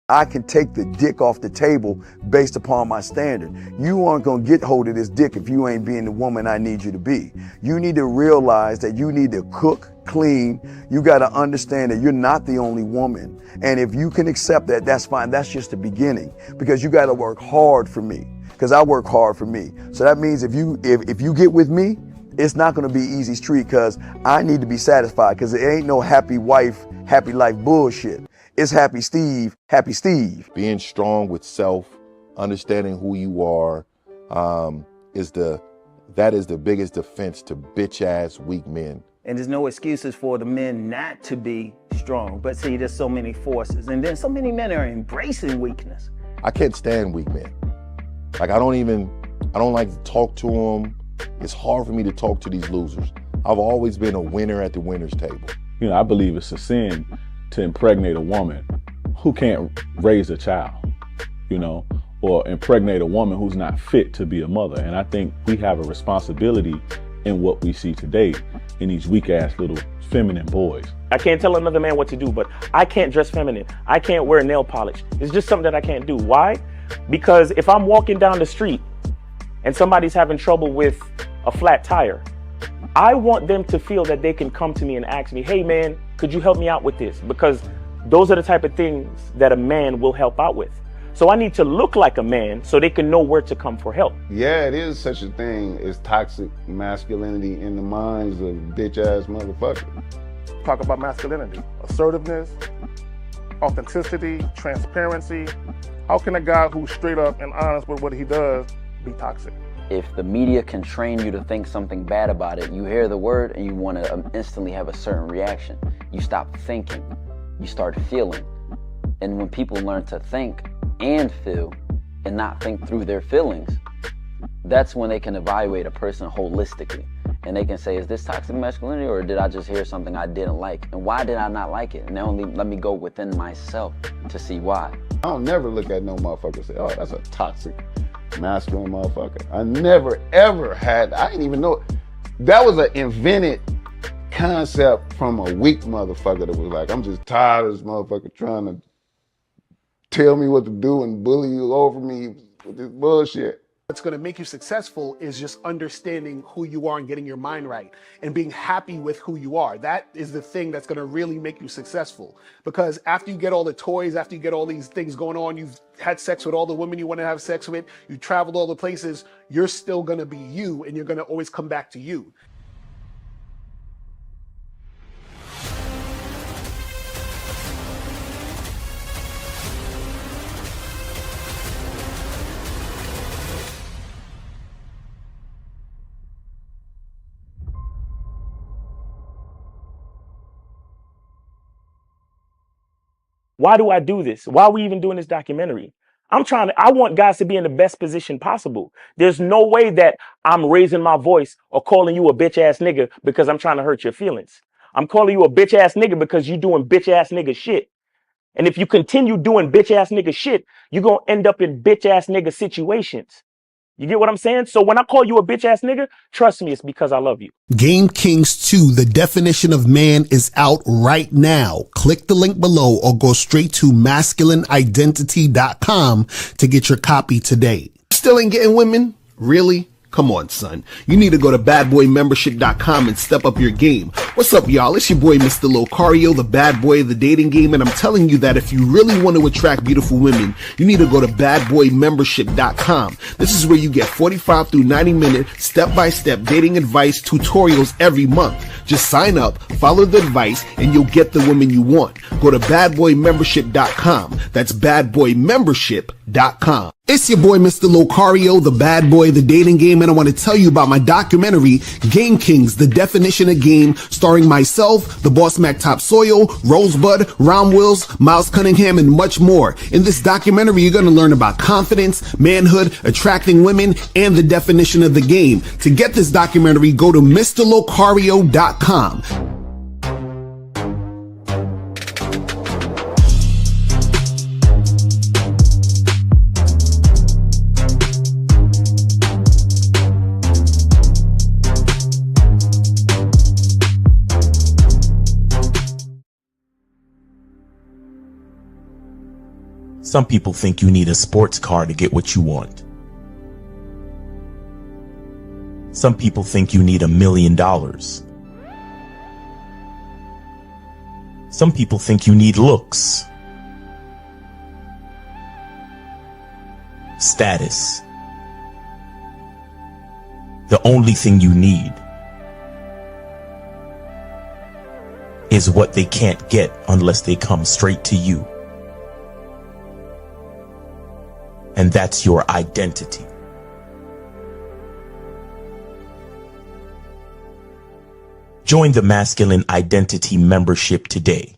I can take the dick off the table based upon my standard. You aren't gonna get hold of this dick if you ain't being the woman I need you to be. You need to realize that you need to cook, clean. You gotta understand that you're not the only woman. And if you can accept that, that's fine. That's just the beginning, because you gotta work hard for me, because I work hard for me. So that means if you get with me, it's not gonna be easy street, because I need to be satisfied, because it ain't no happy wife, happy life bullshit. It's happy Steve, happy Steve. Being strong with self, understanding who you are, that is the biggest defense to bitch ass weak men. And there's no excuses for the men not to be strong. But see, there's so many forces, and then so many men are embracing weakness. I can't stand weak men. Like I don't like to talk to them. It's hard for me to talk to these losers. I've always been a winner at the winner's table. You know, I believe it's a sin to impregnate a woman who can't raise a child, you know, or impregnate a woman who's not fit to be a mother. And I think we have a responsibility in what we see today in these weak ass little feminine boys. I can't tell another man what to do, but I can't dress feminine. I can't wear nail polish. It's just something that I can't do. Why? Because if I'm walking down the street and somebody's having trouble with a flat tire, I want them to feel that they can come to me and ask me, hey man, could you help me out with this? Because those are the type of things that a man will help out with. So I need to look like a man so they can know where to come for help. Yeah, it is such a thing as toxic masculinity in the minds of bitch ass motherfuckers. Talk about masculinity, assertiveness, authenticity, transparency. How can a guy who's straight up and honest with what he does be toxic? If the media can train you to think something bad about it, you hear the word and you want to instantly have a certain reaction. You stop thinking, you start feeling. And when people learn to think and feel and not think through their feelings, that's when they can evaluate a person holistically. And they can say, is this toxic masculinity, or did I just hear something I didn't like? And why did I not like it? And then only let me go within myself to see why. I don't never look at no motherfucker and say, oh, that's a toxic masculine motherfucker. I never ever had, I didn't even know. That was an invented concept from a weak motherfucker that was like, I'm just tired of this motherfucker trying to tell me what to do and bully you over me with this bullshit. What's going to make you successful is just understanding who you are and getting your mind right and being happy with who you are. That is the thing that's going to really make you successful. Because after you get all the toys, after you get all these things going on, you've had sex with all the women you want to have sex with, you traveled all the places, you're still going to be you, and you're going to always come back to you. Why do I do this? Why are we even doing this documentary? I want guys to be in the best position possible. There's no way that I'm raising my voice or calling you a bitch ass nigga because I'm trying to hurt your feelings. I'm calling you a bitch ass nigga because you're doing bitch ass nigga shit. And if you continue doing bitch ass nigga shit, you're going to end up in bitch ass nigga situations. You get what I'm saying? So when I call you a bitch ass nigga, trust me, it's because I love you. Game Kings 2, the definition of man, is out right now. Click the link below or go straight to masculineidentity.com to get your copy today. Still ain't getting women? Really? Come on, son. You need to go to badboymembership.com and step up your game. What's up, y'all? It's your boy, Mr. Locario, the bad boy of the dating game, and I'm telling you that if you really want to attract beautiful women, you need to go to badboymembership.com. This is where you get 45 through 90-minute step-by-step dating advice tutorials every month. Just sign up, follow the advice, and you'll get the women you want. Go to badboymembership.com. That's badboymembership.com. It's your boy, Mr. Locario, the bad boy of the dating game, and I want to tell you about my documentary, Game Kings, the definition of game, starring myself, the Boss Mac Topsoil, Rosebud, Ron Wills, Miles Cunningham, and much more. In this documentary, you're going to learn about confidence, manhood, attracting women, and the definition of the game. To get this documentary, go to MrLocario.com. Some people think you need a sports car to get what you want. Some people think you need $1 million. Some people think you need looks, status. The only thing you need is what they can't get unless they come straight to you. And that's your identity. Join the Masculine Identity membership today.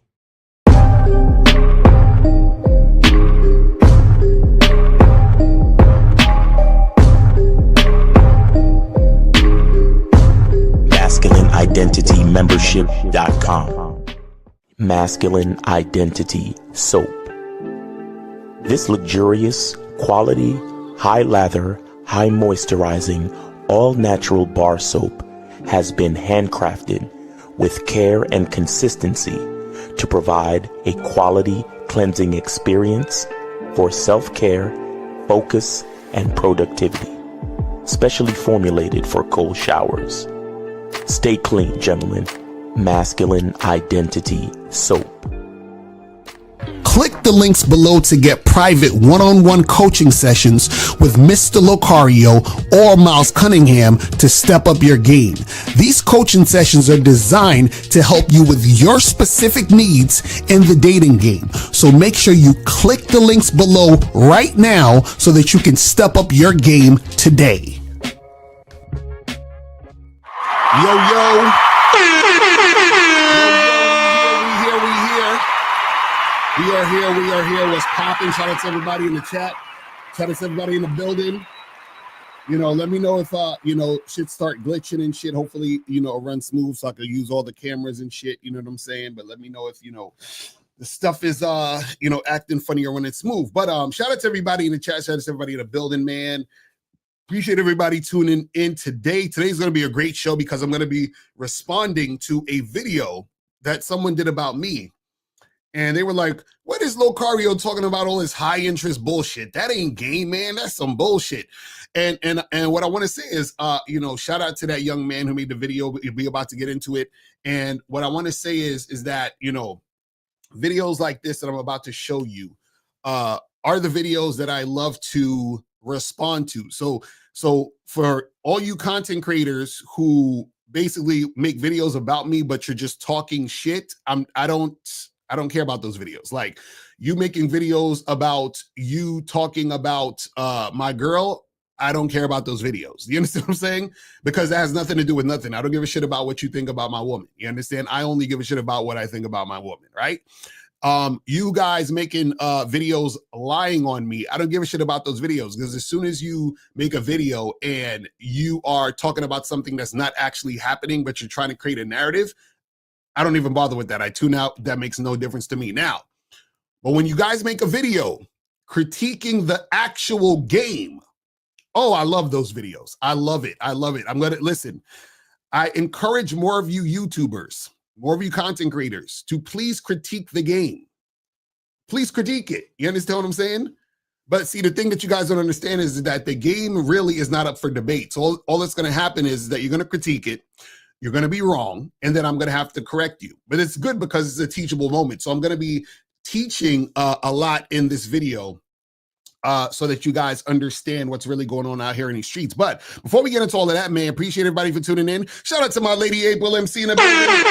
MasculineIdentityMembership.com. Masculine Identity Soap. This luxurious, quality, high lather, high moisturizing, all natural bar soap has been handcrafted with care and consistency to provide a quality cleansing experience for self-care, focus, and productivity. Specially formulated for cold showers. Stay clean, gentlemen. Masculine Identity Soap. Click the links below to get private one-on-one coaching sessions with Mr. Locario or Miles Cunningham to step up your game. These coaching sessions are designed to help you with your specific needs in the dating game. So make sure you click the links below right now so that you can step up your game today. Yo. We are here. What's popping? Shout out to everybody in the chat. Shout out to everybody in the building. Let me know if shit start glitching and shit. Hopefully, it runs smooth so I can use all the cameras and shit. You know what I'm saying? But let me know if the stuff is acting funnier when it's smooth. But shout out to everybody in the chat. Shout out to everybody in the building, man. Appreciate everybody tuning in today. Today's going to be a great show because I'm going to be responding to a video that someone did about me. And they were like, what is Locario talking about all this high interest bullshit? That ain't game, man. That's some bullshit. And what I want to say is, shout out to that young man who made the video. We'll be about to get into it. And what I want to say is that, videos like this that I'm about to show you are the videos that I love to respond to. So for all you content creators who basically make videos about me, but you're just talking shit, I don't care about those videos. Like you making videos about you talking about my girl, I don't care about those videos. You understand what I'm saying? Because that has nothing to do with nothing. I don't give a shit about what you think about my woman. You understand? I only give a shit about what I think about my woman, right? You guys making videos lying on me, I don't give a shit about those videos, because as soon as you make a video and you are talking about something that's not actually happening, but you're trying to create a narrative, I don't even bother with that. I tune out. That makes no difference to me now. But when you guys make a video critiquing the actual game, oh, I love those videos. I love it. I'm going to listen. I encourage more of you YouTubers, more of you content creators to please critique the game. Please critique it. You understand what I'm saying? But see, the thing that you guys don't understand is that the game really is not up for debate. So all that's going to happen is that you're going to critique it. You're going to be wrong, and then I'm going to have to correct you. But it's good because it's a teachable moment. So I'm going to be teaching a lot in this video so that you guys understand what's really going on out here in these streets. But before we get into all of that, man, appreciate everybody for tuning in. Shout out to my lady April MC in the building. Shout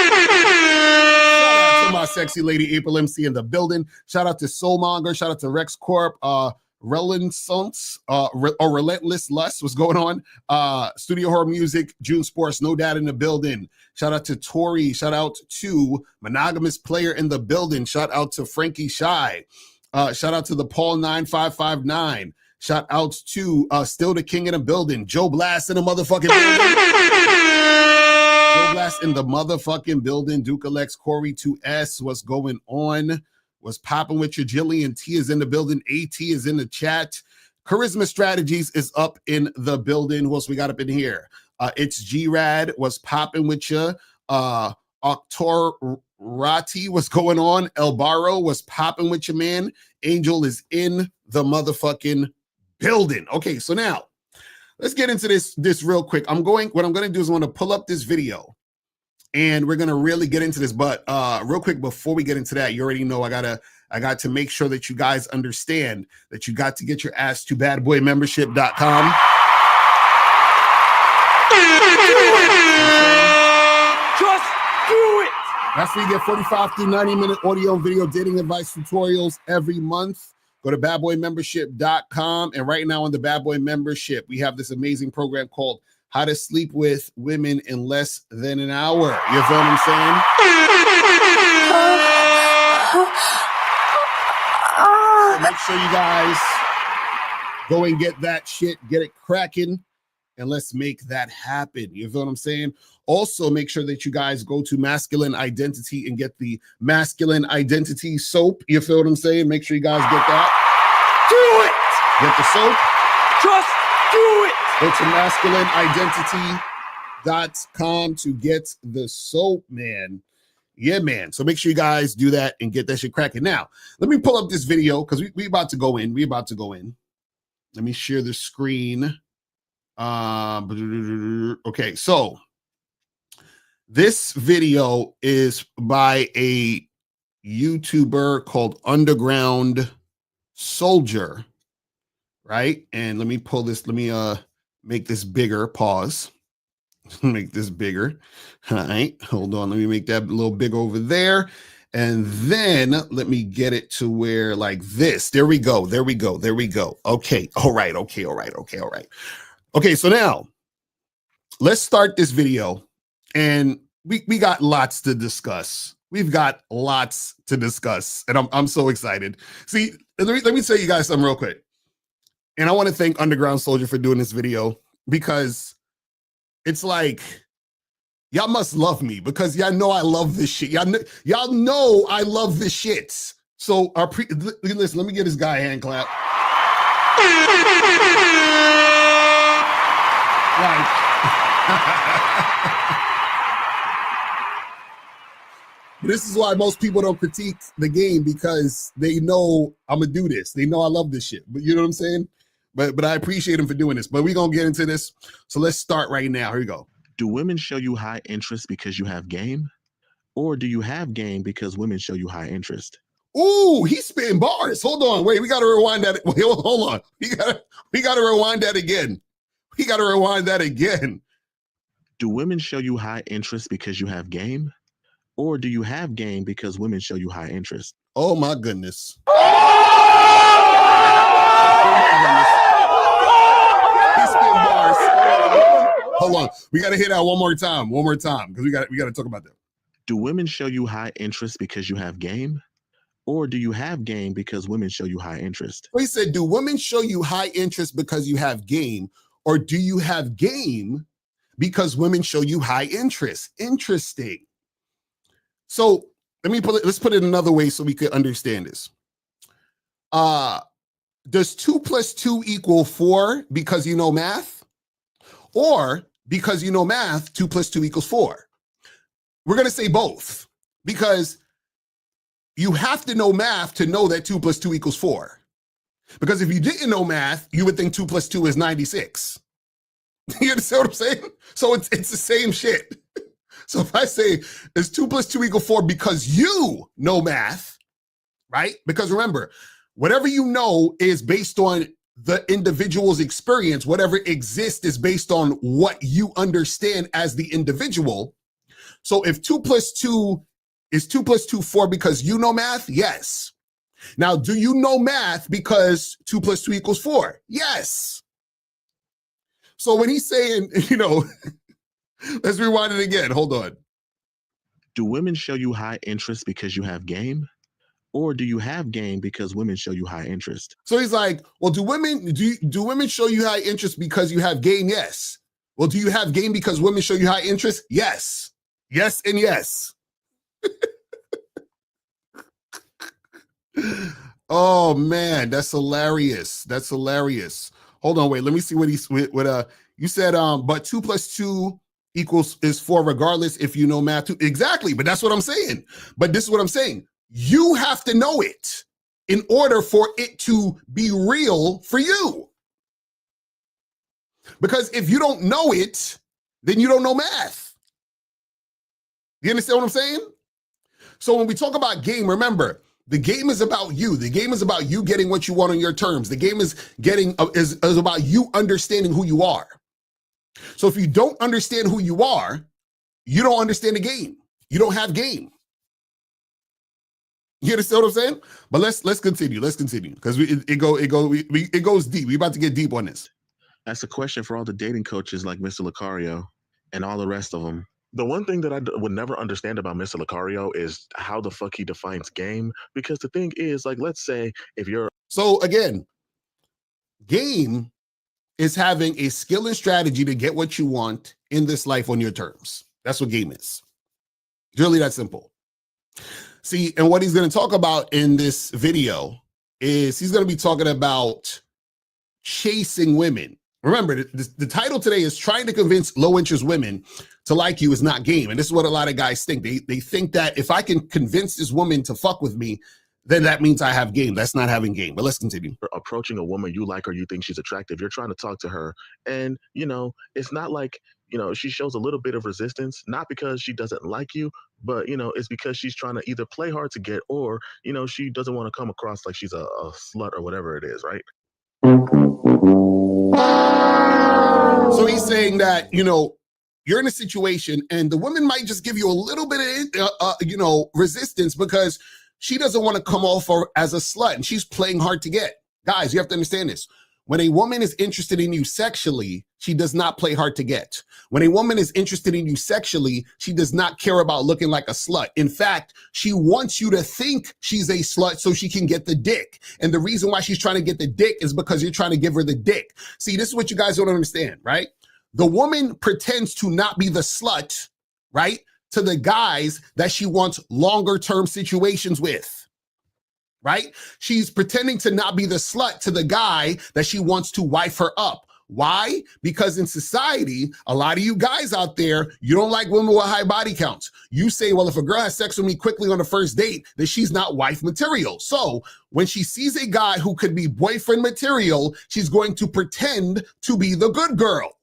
out to my sexy lady April MC in the building. Shout out to Soulmonger. Shout out to Rex Corp. Relentless Lust, what's going on? Studio Horror Music, June Sports, No Dad in the building. Shout out to Tori. Shout out to Monogamous Player in the building. Shout out to Frankie Shy. Shout out to the Paul 9559. Shout out to Still the King in the building. Joe Blast in the motherfucking building. Joe Blast in the motherfucking building. Duke Alex Corey 2S. What's going on? What's popping with your Jillian T is in the building. AT is in the chat. Charisma Strategies is up in the building. Who else we got up in here? It's G-Rad. What's popping with you? Octor Rati, what's going on? El Barro, what's popping with your man? Angel is in the motherfucking building. Okay, so now let's get into this real quick. What I'm going to do is I'm going to pull up this video and we're going to really get into this. But real quick, before we get into that, you already know I got to make sure that you guys understand that you got to get your ass to badboymembership.com. Just do it. That's where you get 45 to 90-minute audio and video dating advice tutorials every month. Go to badboymembership.com. And right now on the Bad Boy Membership, we have this amazing program called How to Sleep with Women in Less Than an Hour. You feel what I'm saying? So make sure you guys go and get that shit, get it cracking, and let's make that happen. You feel what I'm saying? Also, make sure that you guys go to Masculine Identity and get the Masculine Identity soap. You feel what I'm saying? Make sure you guys get that. Do it. Get the soap. Just do it. Go to masculineidentity.com to get the soap, man. Yeah, man. So make sure you guys do that and get that shit cracking. Now, let me pull up this video because we about to go in. Let me share the screen. Okay, so this video is by a YouTuber called Underground Soldier, right? And let me pull this, let me make this bigger, pause. Make this bigger. All right, hold on, let me make that a little big over there. And then let me get it to where like this. There we go. Okay, all right. Okay, so now let's start this video, and we got lots to discuss. We've got lots to discuss, and I'm so excited. See, let me tell you guys something real quick. And I want to thank Underground Soldier for doing this video because it's like y'all must love me because y'all know I love this shit. Y'all know I love this shit. So listen, let me get this guy a hand clap. This is why most people don't critique the game because they know I'm gonna do this. They know I love this shit. But you know what I'm saying? But I appreciate him for doing this. But we're gonna get into this. So let's start right now. Here we go. Do women show you high interest because you have game? Or do you have game because women show you high interest? Ooh, he's spitting bars. Hold on. Wait, we gotta rewind that. Wait, hold on. We gotta rewind that again. Do women show you high interest because you have game? Or do you have game because women show you high interest? Oh my goodness. He's spitting bars. Hold on. We gotta hit that one more time, because we gotta talk about that. Do women show you high interest because you have game? Or do you have game because women show you high interest? He said, do women show you high interest because you have game? Or do you have game because women show you high interest? Interesting. So let's put it another way so we could understand this. Does 2 + 2 = 4 because you know math? Or because you know math, 2 + 2 = 4? We're going to say both because you have to know math to know that 2 + 2 = 4. Because if you didn't know math, you would think 2 + 2 is 96. You understand what I'm saying? So it's the same shit. So if I say it's 2 + 2 = 4 because you know math, right? Because remember, whatever you know is based on the individual's experience. Whatever exists is based on what you understand as the individual. So if 2 + 2 is 2 + 2 4 because you know math? Yes. Now, do you know math because 2 + 2 = 4? Yes. So when he's saying, let's rewind it again. Hold on. Do women show you high interest because you have game? Or do you have game because women show you high interest? So he's like, well, do women show you high interest because you have game? Yes. Well, do you have game because women show you high interest? Yes. Yes and yes. Oh man, that's hilarious. Hold on, wait. Let me see what you said. But 2 + 2 equals is 4 regardless if you know math too. Exactly, but that's what I'm saying. But this is what I'm saying. You have to know it in order for it to be real for you. Because if you don't know it, then you don't know math. You understand what I'm saying? So when we talk about game, remember, the game is about you. The game is about you getting what you want on your terms. The game is about you understanding who you are. So if you don't understand who you are, you don't understand the game. You don't have game. You understand what I'm saying? But let's continue. Let's continue because it goes deep. We about to get deep on this. That's a question for all the dating coaches like Mr. Locario and all the rest of them. The one thing that I would never understand about Mr. Locario is how the fuck he defines game. Because the thing is, like, let's say if you're... So again, game is having a skill and strategy to get what you want in this life on your terms. That's what game is. It's really that simple. See, and what he's going to talk about in this video is he's going to be talking about chasing women. Remember, the title today is trying to convince low-interest women to like you is not game. And this is what a lot of guys think. They think that if I can convince this woman to fuck with me, then that means I have game. That's not having game. But let's continue. Approaching a woman you like or you think she's attractive, you're trying to talk to her. And, you know, it's not like, you know, she shows a little bit of resistance, not because she doesn't like you, but, you know, it's because she's trying to either play hard to get or, you know, she doesn't want to come across like she's a slut or whatever it is, right? So he's saying that, you know, you're in a situation and the woman might just give you a little bit of, resistance because she doesn't want to come off as a slut and she's playing hard to get. Guys, you have to understand this. When a woman is interested in you sexually, she does not play hard to get. When a woman is interested in you sexually, she does not care about looking like a slut. In fact, she wants you to think she's a slut so she can get the dick. And the reason why she's trying to get the dick is because you're trying to give her the dick. See, this is what you guys don't understand, right? The woman pretends to not be the slut, right, to the guys that she wants longer term situations with. Right? She's pretending to not be the slut to the guy that she wants to wife her up. Why? Because in society, a lot of you guys out there, you don't like women with high body counts. You say, well, if a girl has sex with me quickly on the first date, then she's not wife material. So when she sees a guy who could be boyfriend material, she's going to pretend to be the good girl.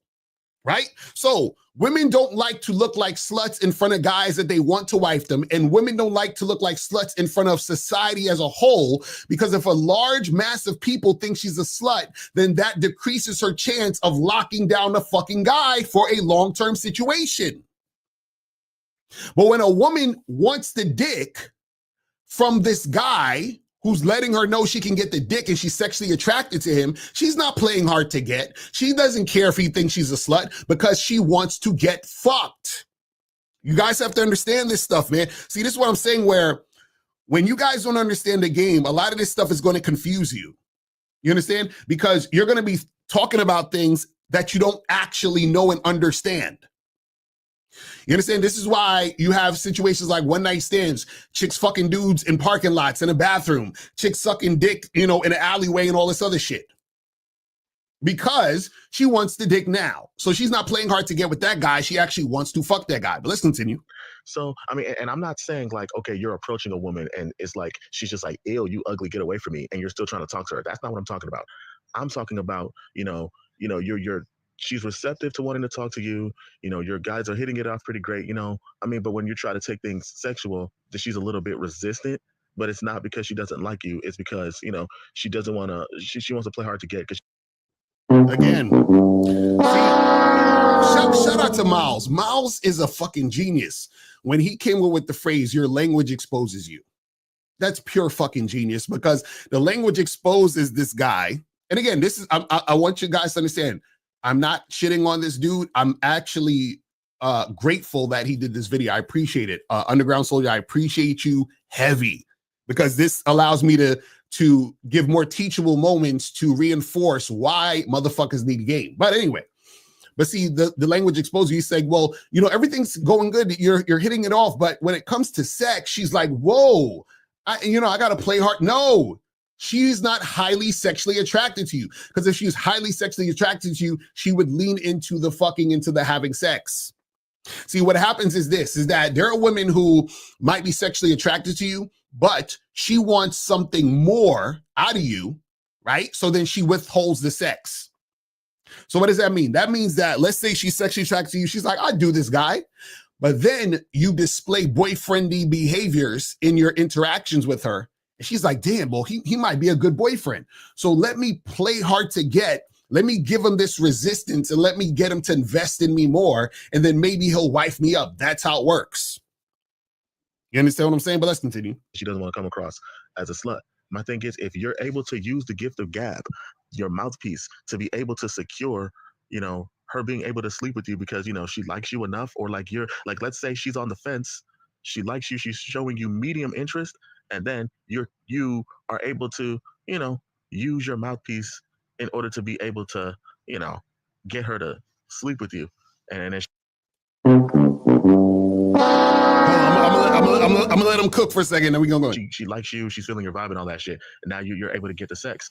Right? So women don't like to look like sluts in front of guys that they want to wife them. And women don't like to look like sluts in front of society as a whole, because if a large mass of people think she's a slut, then that decreases her chance of locking down a fucking guy for a long-term situation. But when a woman wants the dick from this guy who's letting her know she can get the dick and she's sexually attracted to him, she's not playing hard to get. She doesn't care if he thinks she's a slut because she wants to get fucked. You guys have to understand this stuff, man. See, this is what I'm saying, where when you guys don't understand the game, a lot of this stuff is going to confuse you. You understand? Because you're going to be talking about things that you don't actually know and understand. You understand? This is why you have situations like one night stands, chicks fucking dudes in parking lots, in a bathroom, chicks sucking dick, in an alleyway and all this other shit. Because she wants the dick now. So she's not playing hard to get with that guy. She actually wants to fuck that guy. But let's continue. So, I mean, and I'm not saying like, okay, you're approaching a woman and it's like, she's just like, ew, you ugly, get away from me. And you're still trying to talk to her. That's not what I'm talking about. I'm talking about, she's receptive to wanting to talk to you. Your guys are hitting it off pretty great, but when you try to take things sexual, she's a little bit resistant, but it's not because she doesn't like you. It's because, she doesn't want to, she wants to play hard to get. Again, shout out to Miles. Miles is a fucking genius. When he came up with the phrase, your language exposes you. That's pure fucking genius, because the language exposes this guy. And again, this is, I want you guys to understand, I'm not shitting on this dude. I'm actually grateful that he did this video. I appreciate it. Underground Soldier, I appreciate you heavy, because this allows me to give more teachable moments to reinforce why motherfuckers need game. But anyway, but see, the language exposure, he's saying, well, everything's going good. You're hitting it off. But when it comes to sex, she's like, whoa, I got to play hard. No. She's not highly sexually attracted to you, because if she's highly sexually attracted to you, she would lean into the having sex. See, what happens is this, is that there are women who might be sexually attracted to you, but she wants something more out of you, right? So then she withholds the sex. So what does that mean? That means that, let's say she's sexually attracted to you. She's like, I do this guy. But then you display boyfriendy behaviors in your interactions with her. And she's like, damn, well, he might be a good boyfriend. So let me play hard to get. Let me give him this resistance and let me get him to invest in me more. And then maybe he'll wife me up. That's how it works. You understand what I'm saying? But let's continue. She doesn't want to come across as a slut. My thing is, if you're able to use the gift of gab, your mouthpiece, to be able to secure, her being able to sleep with you because, she likes you enough, or like let's say she's on the fence, she likes you, she's showing you medium interest, and then you are able to, use your mouthpiece in order to be able to, get her to sleep with you. And then I'm gonna let him cook for a second, then we gonna go. She likes you, she's feeling your vibe and all that shit, and now you're able to get the sex.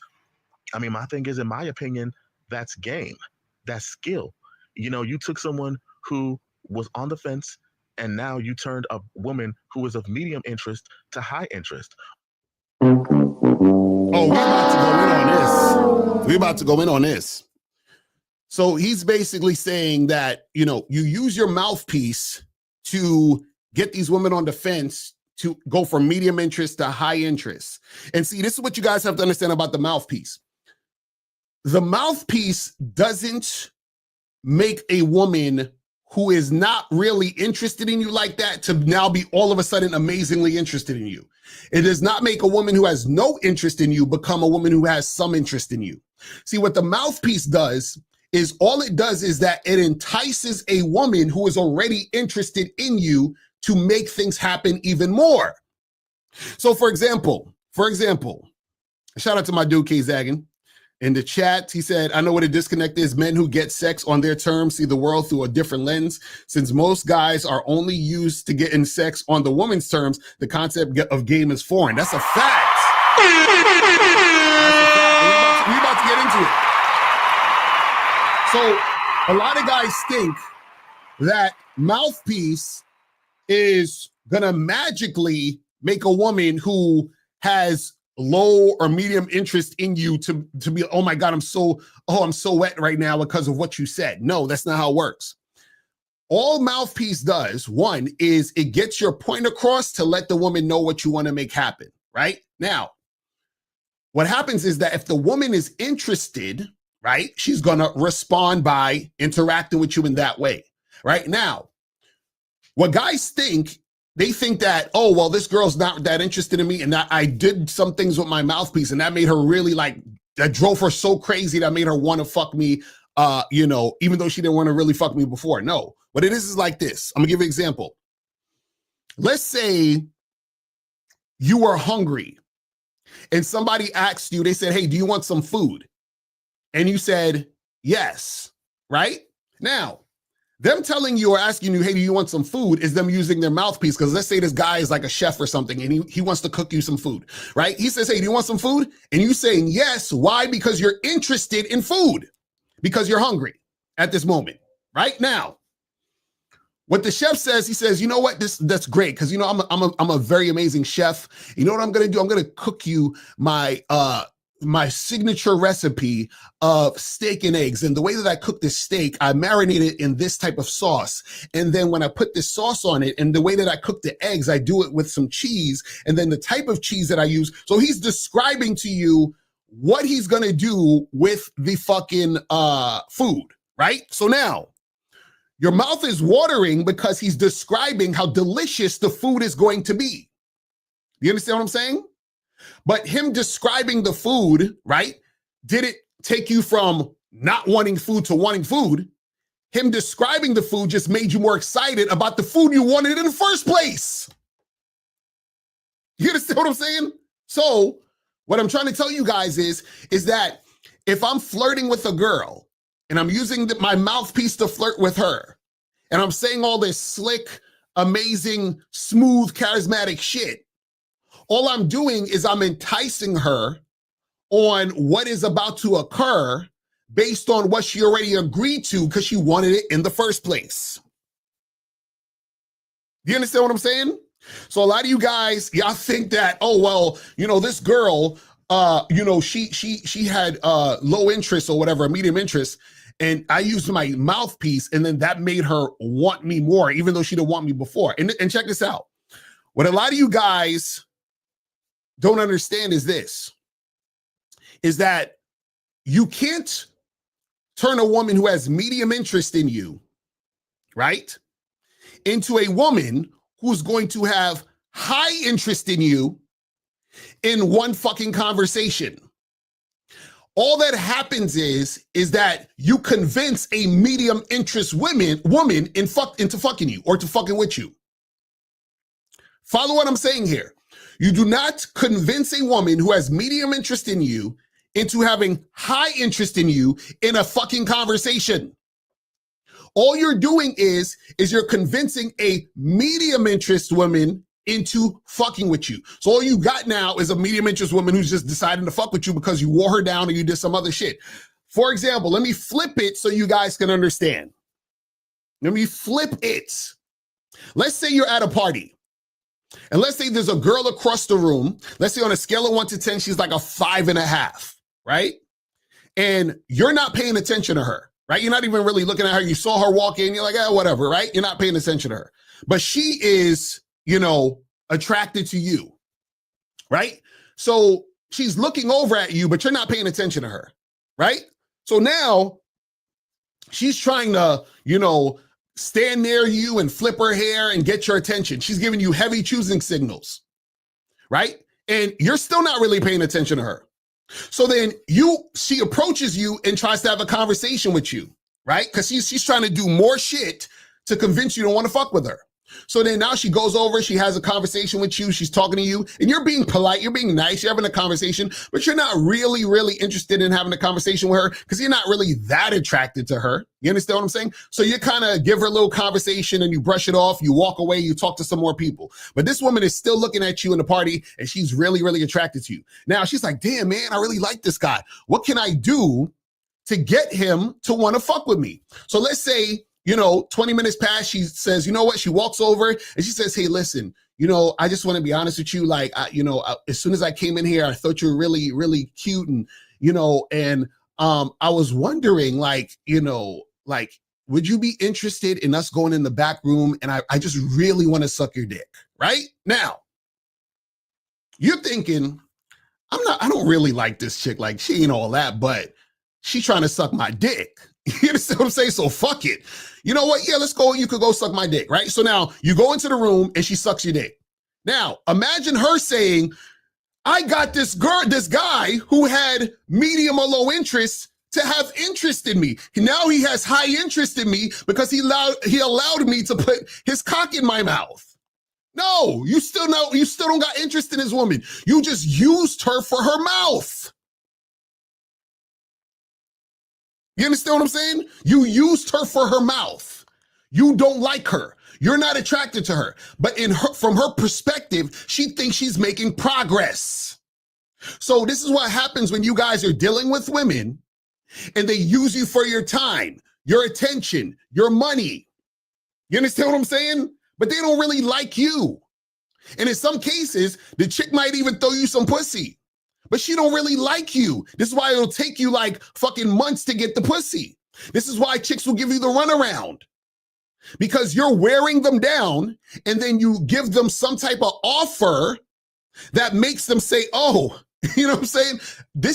I mean, my thing is, in my opinion, that's game, that's skill. You took someone who was on the fence, and now you turned a woman who was of medium interest to high interest. Oh, we're about to go in on this. So he's basically saying that, you use your mouthpiece to get these women on the fence to go from medium interest to high interest. And see, this is what you guys have to understand about the mouthpiece. The mouthpiece doesn't make a woman who is not really interested in you like that to now be all of a sudden amazingly interested in you. It does not make a woman who has no interest in you become a woman who has some interest in you. See, what the mouthpiece does is all it does is that it entices a woman who is already interested in you to make things happen even more. So for example, shout out to my dude K Zaggin. In the chat, he said, I know what a disconnect is. Men who get sex on their terms see the world through a different lens. Since most guys are only used to getting sex on the woman's terms, the concept of game is foreign. That's a fact. We're about to get into it. So a lot of guys think that mouthpiece is gonna magically make a woman who has low or medium interest in you to be, oh my God, I'm so wet right now because of what you said. No, that's not how it works. All mouthpiece does, one, is it gets your point across to let the woman know what you want to make happen, right? Now, what happens is that if the woman is interested, right, she's gonna respond by interacting with you in that way, right? Now, what guys think, they think that, oh, well, this girl's not that interested in me, and that I did some things with my mouthpiece, and that made her really that drove her so crazy that made her want to fuck me, even though she didn't want to really fuck me before. No, what it is like this. I'm gonna give you an example. Let's say you are hungry, and somebody asked you, they said, hey, do you want some food? And you said, yes, right? Now, them telling you or asking you, hey, do you want some food, is them using their mouthpiece. Because let's say this guy is like a chef or something and he wants to cook you some food, right? He says, hey, do you want some food? And you saying yes. Why? Because you're interested in food, because you're hungry at this moment, right? Now, what the chef says, he says, you know what, that's great, because I'm a very amazing chef. You know what I'm gonna do? I'm gonna cook you my signature recipe of steak and eggs. And the way that I cook this steak, I marinate it in this type of sauce. And then when I put this sauce on it, and the way that I cook the eggs, I do it with some cheese, and then the type of cheese that I use. So he's describing to you what he's gonna do with the fucking food, right? So now, your mouth is watering because he's describing how delicious the food is going to be. You understand what I'm saying? But him describing the food, right, did it take you from not wanting food to wanting food? Him describing the food just made you more excited about the food you wanted in the first place. You understand what I'm saying? So what I'm trying to tell you guys is that if I'm flirting with a girl and I'm using my mouthpiece to flirt with her, and I'm saying all this slick, amazing, smooth, charismatic shit, all I'm doing is I'm enticing her on what is about to occur based on what she already agreed to because she wanted it in the first place. Do you understand what I'm saying? So a lot of you guys, y'all think that, oh, well, you know, this girl, you know, she had low interest or whatever, medium interest, and I used my mouthpiece, and then that made her want me more, even though she didn't want me before. And check this out. What a lot of you guys don't understand is this, is that you can't turn a woman who has medium interest in you, right, into a woman who's going to have high interest in you in one fucking conversation. All that happens is that you convince a medium interest woman into fucking you or to fucking with you. Follow what I'm saying here. You do not convince a woman who has medium interest in you into having high interest in you in a fucking conversation. All you're doing is you're convincing a medium interest woman into fucking with you. So all you got now is a medium interest woman who's just deciding to fuck with you because you wore her down or you did some other shit. For example, let me flip it so you guys can understand. Let me flip it. Let's say you're at a party. And let's say there's a girl across the room. Let's say on a scale of 1 to 10, she's like a 5.5, right? And you're not paying attention to her, right? You're not even really looking at her. You saw her walk in. You're like, whatever, right? You're not paying attention to her. But she is, you know, attracted to you, right? So she's looking over at you, but you're not paying attention to her, right? So now she's trying to, you know, stand near you and flip her hair and get your attention. She's giving you heavy choosing signals, right? And you're still not really paying attention to her. So then she approaches you and tries to have a conversation with you, right? Because she's trying to do more shit to convince you to want to fuck with her. So then now she goes over, she has a conversation with you, she's talking to you, and you're being polite, you're being nice, you're having a conversation, but you're not really, really interested in having a conversation with her because you're not really that attracted to her. You understand what I'm saying? So you kind of give her a little conversation and you brush it off, you walk away, you talk to some more people. But this woman is still looking at you in the party and she's really, really attracted to you. Now she's like, damn, man, I really like this guy. What can I do to get him to want to fuck with me? So let's say, you know, 20 minutes pass, she says, you know what? She walks over and she says, hey, listen, you know, I just want to be honest with you. Like, as soon as I came in here, I thought you were really, really cute. And, you know, and I was wondering, like, you know, like, would you be interested in us going in the back room? And I just really want to suck your dick, right? Now, you're thinking, I don't really like this chick. Like, she ain't all that, but she's trying to suck my dick. You understand what I'm saying? So fuck it. You know what? Yeah, let's go. You could go suck my dick, right? So now you go into the room and she sucks your dick. Now, imagine her saying, I got this guy who had medium or low interest to have interest in me. Now he has high interest in me because he allowed me to put his cock in my mouth. No, you still don't got interest in this woman. You just used her for her mouth. You understand what I'm saying? You used her for her mouth. You don't like her. You're not attracted to her. But from her perspective, she thinks she's making progress. So this is what happens when you guys are dealing with women and they use you for your time, your attention, your money. You understand what I'm saying? But they don't really like you. And in some cases, the chick might even throw you some pussy. But she don't really like you. This is why it'll take you like fucking months to get the pussy. This is why chicks will give you the runaround. Because you're wearing them down and then you give them some type of offer that makes them say, oh, you know what I'm saying?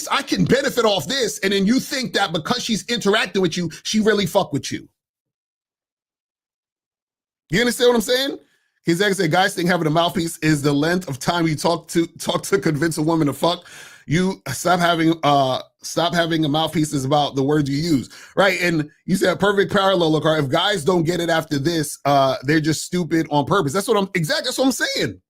I can benefit off this. And then you think that because she's interacting with you, she really fuck with you. You understand what I'm saying? He's like I said, guys think having a mouthpiece is the length of time you talk to convince a woman to fuck. You stop having a mouthpiece is about the words you use, right? And you said perfect parallel, Locario. If guys don't get it after this, they're just stupid on purpose. That's what I'm saying.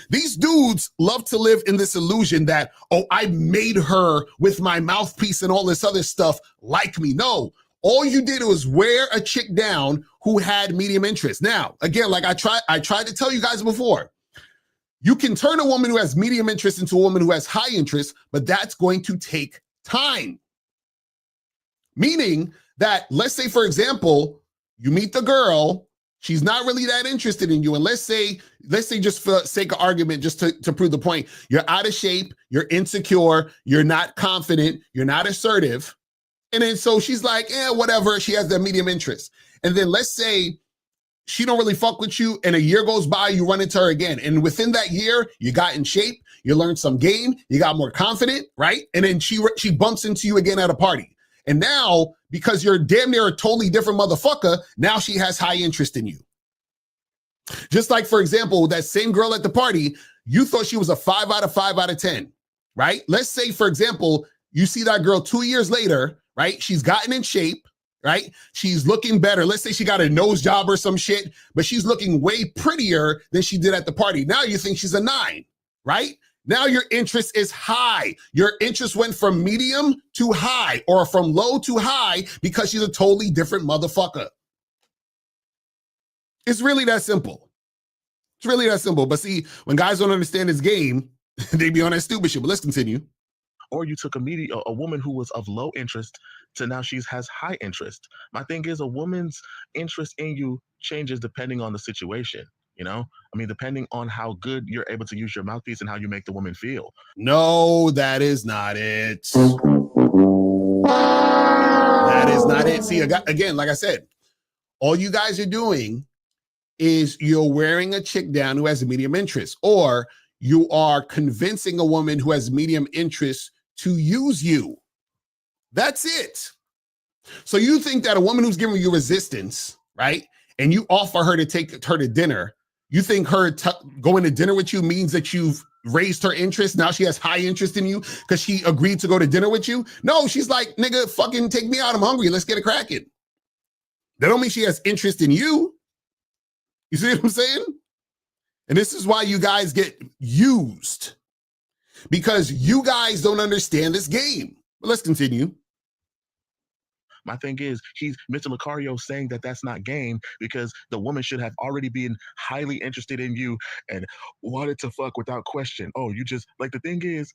These dudes love to live in this illusion that, oh, I made her with my mouthpiece and all this other stuff like me. No. All you did was wear a chick down who had medium interest. Now, again, like I tried to tell you guys before, you can turn a woman who has medium interest into a woman who has high interest, but that's going to take time. Meaning that, let's say, for example, you meet the girl, She's not really that interested in you. And let's say just for sake of argument, just to prove the point, you're out of shape, you're insecure, you're not confident, you're not assertive. And then so she's like, whatever. She has that medium interest. And then let's say she don't really fuck with you, and a year goes by, you run into her again. And within that year, you got in shape, you learned some game, you got more confident, right? And then she bumps into you again at a party. And now, because you're damn near a totally different motherfucker, now she has high interest in you. Just like, for example, that same girl at the party, you thought she was a 5 out of 5 out of 10, right? Let's say, for example, you see that girl 2 years later, right? She's gotten in shape, right? She's looking better. Let's say she got a nose job or some shit, but she's looking way prettier than she did at the party. Now you think she's a 9, right? Now your interest is high. Your interest went from medium to high, or from low to high, because she's a totally different motherfucker. It's really that simple. It's really that simple. But see, when guys don't understand this game, they be on that stupid shit. But let's continue. Or you took a woman who was of low interest to now she has high interest. My thing is, a woman's interest in you changes depending on the situation. You know, I mean, depending on how good you're able to use your mouthpiece and how you make the woman feel. No, that is not it. That is not it. See, again, like I said, all you guys are doing is you're wearing a chick down who has a medium interest, or you are convincing a woman who has medium interest to use you. That's it. So you think that a woman who's giving you resistance, right, and you offer her to take her to dinner, you think her going to dinner with you means that you've raised her interest? Now she has high interest in you because she agreed to go to dinner with you? No, she's like, nigga, fucking take me out. I'm hungry. Let's get it cracking. That don't mean she has interest in you. You see what I'm saying? And this is why you guys get used, because you guys don't understand this game. But let's continue. My thing is, Mr. Locario saying that that's not game because the woman should have already been highly interested in you and wanted to fuck without question. Oh, you just, like, the thing is,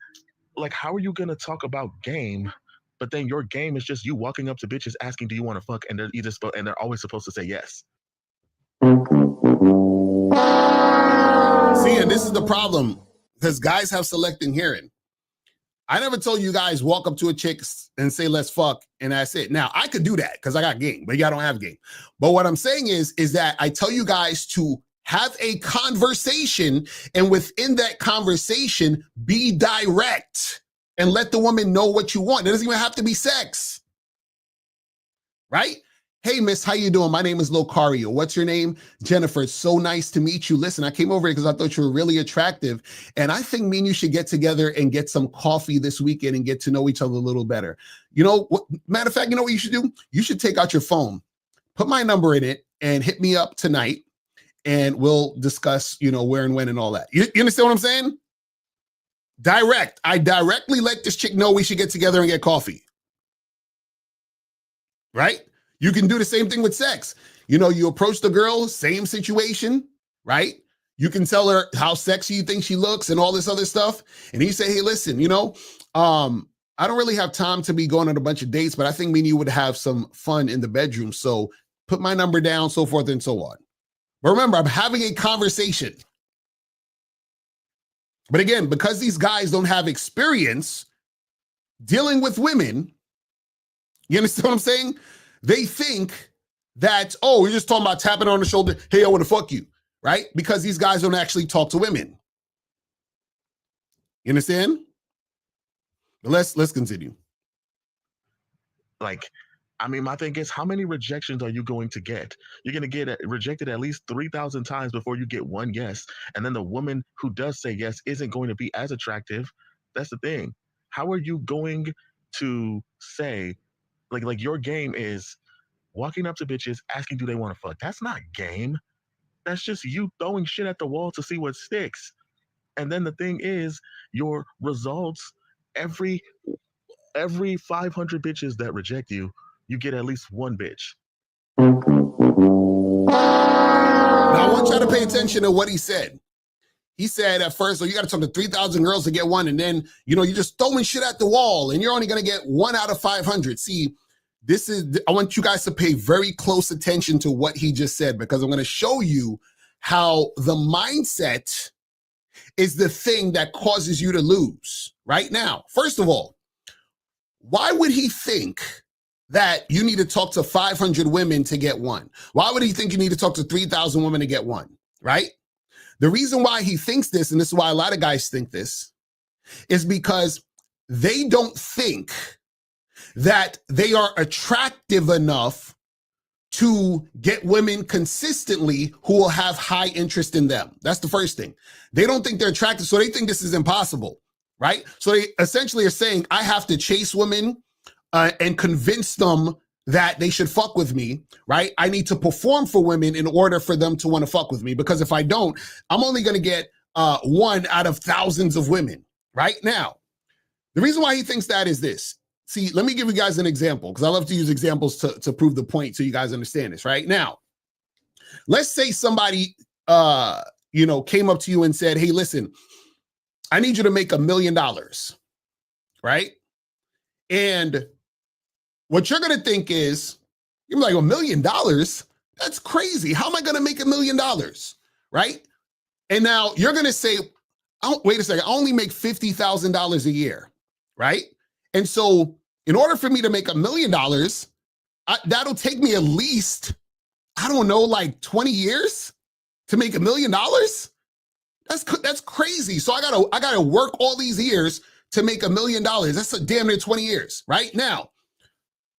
like, how are you going to talk about game, but then your game is just you walking up to bitches asking, do you want to fuck? And they're always supposed to say yes. See, and this is the problem, because guys have selective hearing. I never told you guys walk up to a chick and say, let's fuck, and that's it. Now, I could do that because I got game, but y'all don't have game. But what I'm saying is that I tell you guys to have a conversation, and within that conversation, be direct and let the woman know what you want. It doesn't even have to be sex, right? Hey, miss, how you doing? My name is Locario. What's your name? Jennifer. It's so nice to meet you. Listen, I came over here because I thought you were really attractive. And I think me and you should get together and get some coffee this weekend and get to know each other a little better. You know what? Matter of fact, you know what you should do? You should take out your phone, put my number in it, and hit me up tonight. And we'll discuss, you know, where and when and all that. You understand what I'm saying? Direct. I directly let this chick know we should get together and get coffee. Right? You can do the same thing with sex. You know, you approach the girl, same situation, right? You can tell her how sexy you think she looks and all this other stuff. And you say, hey, listen, you know, I don't really have time to be going on a bunch of dates, but I think me and you would have some fun in the bedroom. So put my number down, so forth and so on. But remember, I'm having a conversation. But again, because these guys don't have experience dealing with women, you understand what I'm saying? They think that, oh, we're just talking about tapping on the shoulder. Hey, I want to fuck you, right? Because these guys don't actually talk to women. You understand? But let's continue. Like, I mean, my thing is, how many rejections are you going to get? You're going to get rejected at least 3,000 times before you get one yes. And then the woman who does say yes isn't going to be as attractive. That's the thing. How are you going to say, like your game is walking up to bitches, asking, do they want to fuck? That's not game. That's just you throwing shit at the wall to see what sticks. And then the thing is, your results, every 500 bitches that reject you, you get at least one bitch. Now, I want y'all to pay attention to what he said. He said at first, you got to talk to 3,000 girls to get one. And then, you know, you're just throwing shit at the wall and you're only going to get 1 out of 500. See, I want you guys to pay very close attention to what he just said, because I'm going to show you how the mindset is the thing that causes you to lose right now. First of all, why would he think that you need to talk to 500 women to get one? Why would he think you need to talk to 3,000 women to get one, right? The reason why he thinks this, and this is why a lot of guys think this, is because they don't think that they are attractive enough to get women consistently who will have high interest in them. That's the first thing. They don't think they're attractive, so they think this is impossible, right? So they essentially are saying, I have to chase women and convince them that they should fuck with me, right? I need to perform for women in order for them to want to fuck with me, because if I don't, I'm only going to get one out of thousands of women, right? Now, the reason why he thinks that is this. See, let me give you guys an example, because I love to use examples to prove the point so you guys understand this, right? Now, let's say somebody, came up to you and said, hey, listen, I need you to make $1 million, right? And what you're going to think is, you're like, $1 million? That's crazy. How am I going to make $1 million, right? And now you're going to say, oh, wait a second, I only make $50,000 a year, right? And so in order for me to make $1 million, that'll take me at least, I don't know, like 20 years to make $1 million. That's crazy. So I gotta work all these years to make $1 million. That's a damn near 20 years, right? Now,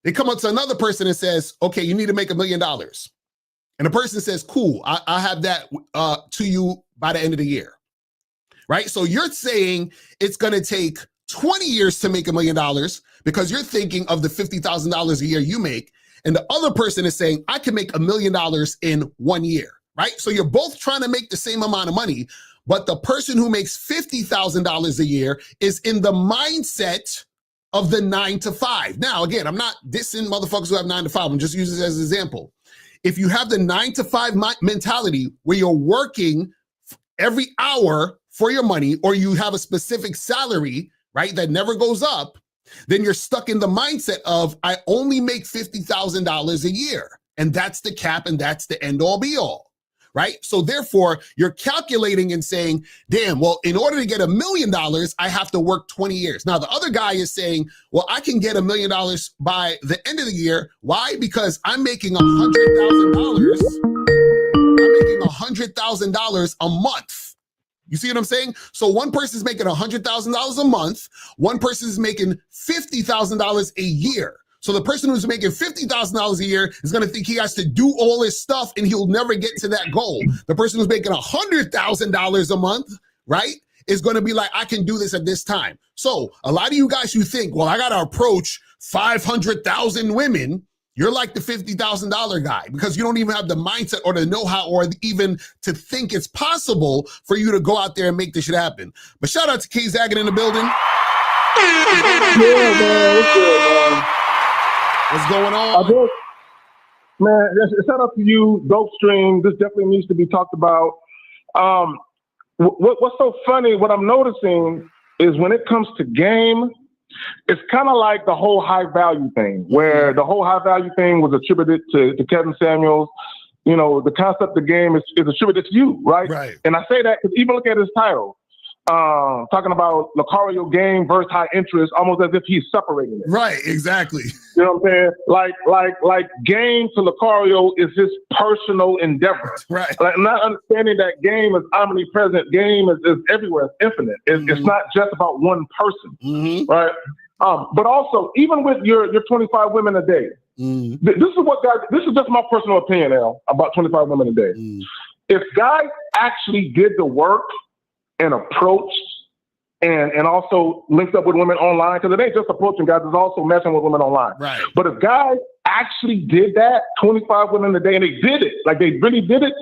they come up to another person and says, okay, you need to make $1 million. And the person says, cool, I'll have that to you by the end of the year, right? So you're saying it's gonna take 20 years to make $1 million because you're thinking of the $50,000 a year you make. And the other person is saying, I can make $1 million in 1 year, right? So you're both trying to make the same amount of money, but the person who makes $50,000 a year is in the mindset of the 9 to 5. Now, again, I'm not dissing motherfuckers who have 9 to 5. I'm just using this as an example. If you have the 9 to 5 mentality where you're working every hour for your money, or you have a specific salary, right, that never goes up, then you're stuck in the mindset of, I only make $50,000 a year. And that's the cap, and that's the end all be all, right? So therefore, you're calculating and saying, damn, well, in order to get $1 million, I have to work 20 years. Now, the other guy is saying, well, I can get $1 million by the end of the year. Why? Because I'm making $100,000. I'm making $100,000 a month. You see what I'm saying? So one person is making $100,000 a month. One person is making $50,000 a year. So the person who's making $50,000 a year is going to think he has to do all this stuff and he'll never get to that goal. The person who's making $100,000 a month, right, is going to be like, I can do this at this time. So a lot of you guys who think, well, I got to approach 500,000 women, you're like the $50,000 guy, because you don't even have the mindset or the know-how or even to think it's possible for you to go out there and make this shit happen. But shout out to K Zaggin in the building. Yeah, man. What's good, man? What's going on? Man, shout out to you, Dope Stream. This definitely needs to be talked about. What's so funny, what I'm noticing is when it comes to game, it's kind of like the whole high value thing, where the whole high value thing was attributed to Kevin Samuels. You know, the concept of the game is attributed to you, right? Right. And I say that because even look at his title, talking about Locario game versus high interest, almost as if he's separating it. Right, exactly. You know what I'm saying? Like game to Locario is his personal endeavor. Right. Like not understanding that game is omnipresent. Game is everywhere. It's infinite. It's not just about one person, right? But also, even with your 25 women a day, this is just my personal opinion, Al, about 25 women a day. If guys actually did the work and approached and also linked up with women online, because it ain't just approaching guys, it's also messing with women online. Right. But if guys actually did that, 25 women a day, and they did it, like they really did it,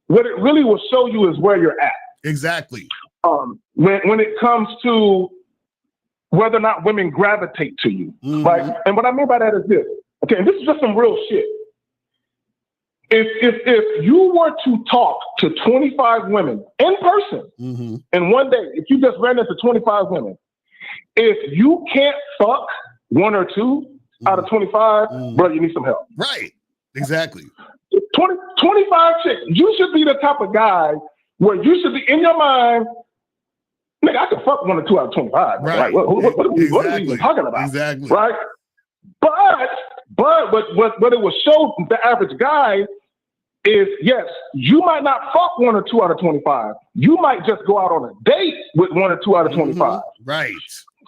what it really will show you is where you're at. Exactly. When it comes to whether or not women gravitate to you, right? And what I mean by that is this. Okay, and this is just some real shit. If you were to talk to 25 women in person in one day, if you just ran into 25 women, if you can't fuck one or two, out of 25, bro, you need some help. Right. Exactly. 25 chicks. You should be the type of guy where you should be in your mind, nigga, I can fuck 1 or 2 out of 25. Right. Like, what are we even talking about? Exactly. Right? But what it will show the average guy is, yes, you might not fuck 1 or 2 out of 25. You might just go out on a date with 1 or 2 out of 25. Right.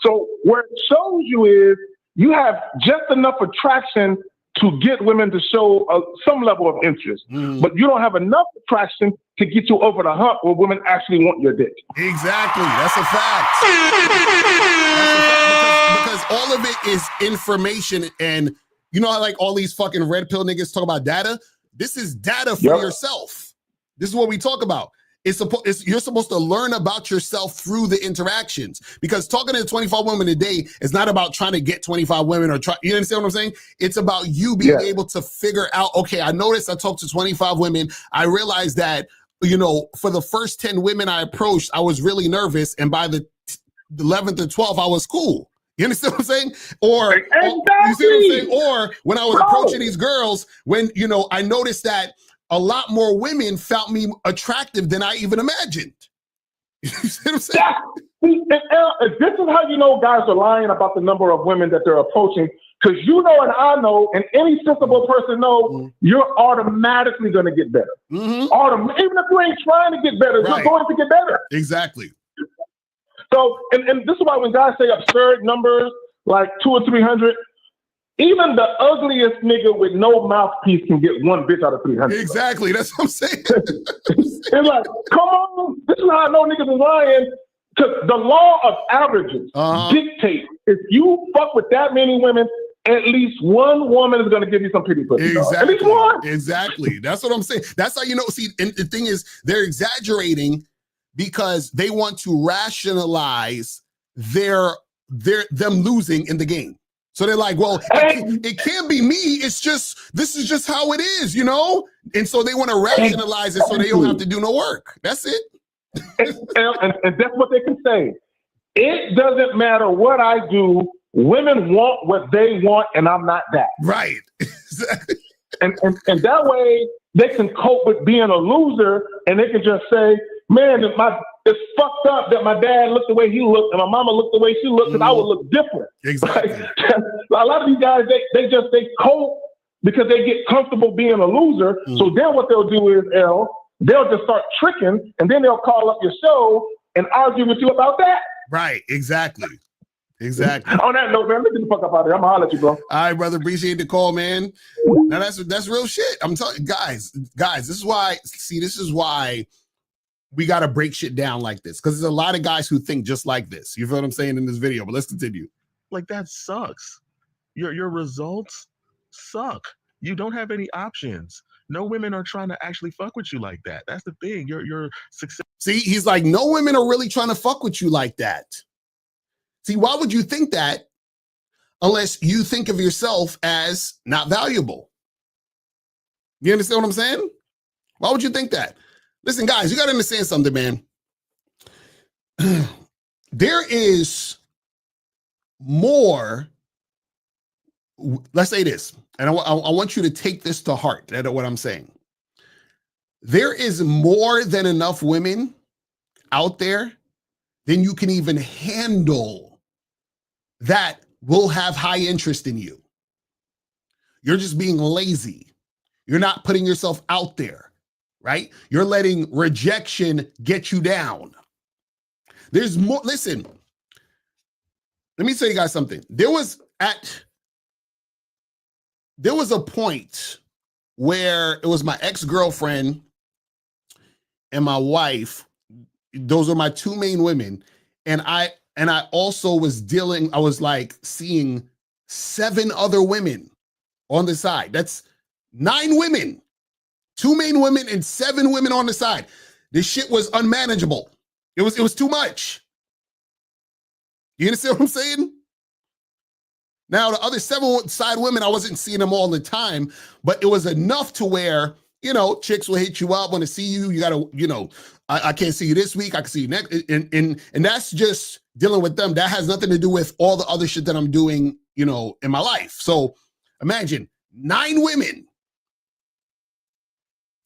So where it shows you is you have just enough attraction to get women to show some level of interest, but you don't have enough attraction to get you over the hump where women actually want your dick. Exactly. That's a fact. Because all of it is information, and you know how like all these fucking red pill niggas talk about data? This is data for yourself. This is what we talk about. You're supposed to learn about yourself through the interactions, because talking to 25 women a day is not about trying to get 25 women or try. You understand what I'm saying? It's about you being able to figure out, okay, I noticed I talked to 25 women. I realized that, you know, for the first 10 women I approached, I was really nervous. And by the 11th or 12th, I was cool. You understand what I'm saying? Or, you see what I'm saying? Or when I was approaching these girls, when, you know, I noticed that a lot more women found me attractive than I even imagined. You see what I'm saying? This is how you know guys are lying about the number of women that they're approaching, because you know and I know, and any sensible person knows, you're automatically going to get better. Even if you ain't trying to get better, you're going to get better. Exactly. So, and this is why when guys say absurd numbers, like 200 or 300, even the ugliest nigga with no mouthpiece can get 1 bitch out of 300. Exactly. That's what I'm saying. It's like, come on. This is how I know niggas is lying. Because the law of averages dictates if you fuck with that many women, at least one woman is going to give you some pretty pussy. Exactly. At least one. Exactly. That's what I'm saying. That's how you know. See, and the thing is, they're exaggerating because they want to rationalize them losing in the game. So they're like, well, it can't be me. It's just, this is just how it is, you know? And so they want to rationalize it so they don't have to do no work. That's it. and that's what they can say. It doesn't matter what I do. Women want what they want, and I'm not that. Right. and that way they can cope with being a loser, and they can just say, man, it's fucked up that my dad looked the way he looked and my mama looked the way she looked, because I would look different. Exactly. A lot of these guys, they cope because they get comfortable being a loser. So then what they'll do is, they'll just start tricking, and then they'll call up your show and argue with you about that. Right. Exactly. Exactly. On that note, man, let's get the fuck up out of here. I'm gonna holler at you, bro. All right, brother. Appreciate the call, man. Now that's real shit. I'm telling guys, this is why we got to break shit down like this, because there's a lot of guys who think just like this. You feel what I'm saying in this video? But let's continue. Like, that sucks. Your results suck. You don't have any options. No women are trying to actually fuck with you like that. That's the thing. Your success. See, he's like, no women are really trying to fuck with you like that. See, why would you think that unless you think of yourself as not valuable? You understand what I'm saying? Why would you think that? Listen, guys, you got to understand something, man. There is more. Let's say this, and I want you to take this to heart. That's what I'm saying. There is more than enough women out there than you can even handle that will have high interest in you. You're just being lazy. You're not putting yourself out there, right? You're letting rejection get you down. There's more. Listen, let me tell you guys something. There was a point where it was my ex-girlfriend and my wife. Those are my two main women. And I also was I was like seeing 7 other women on the side. That's 9 women, 2 main women and 7 women on the side. This shit was unmanageable. It was too much. You understand what I'm saying? Now, the other 7 side women, I wasn't seeing them all the time, but it was enough to where You know, chicks will hit you up, want to see you. You gotta, you know, I can't see you this week. I can see you next, and that's just dealing with them. That has nothing to do with all the other shit that I'm doing, you know, in my life. So imagine 9 women,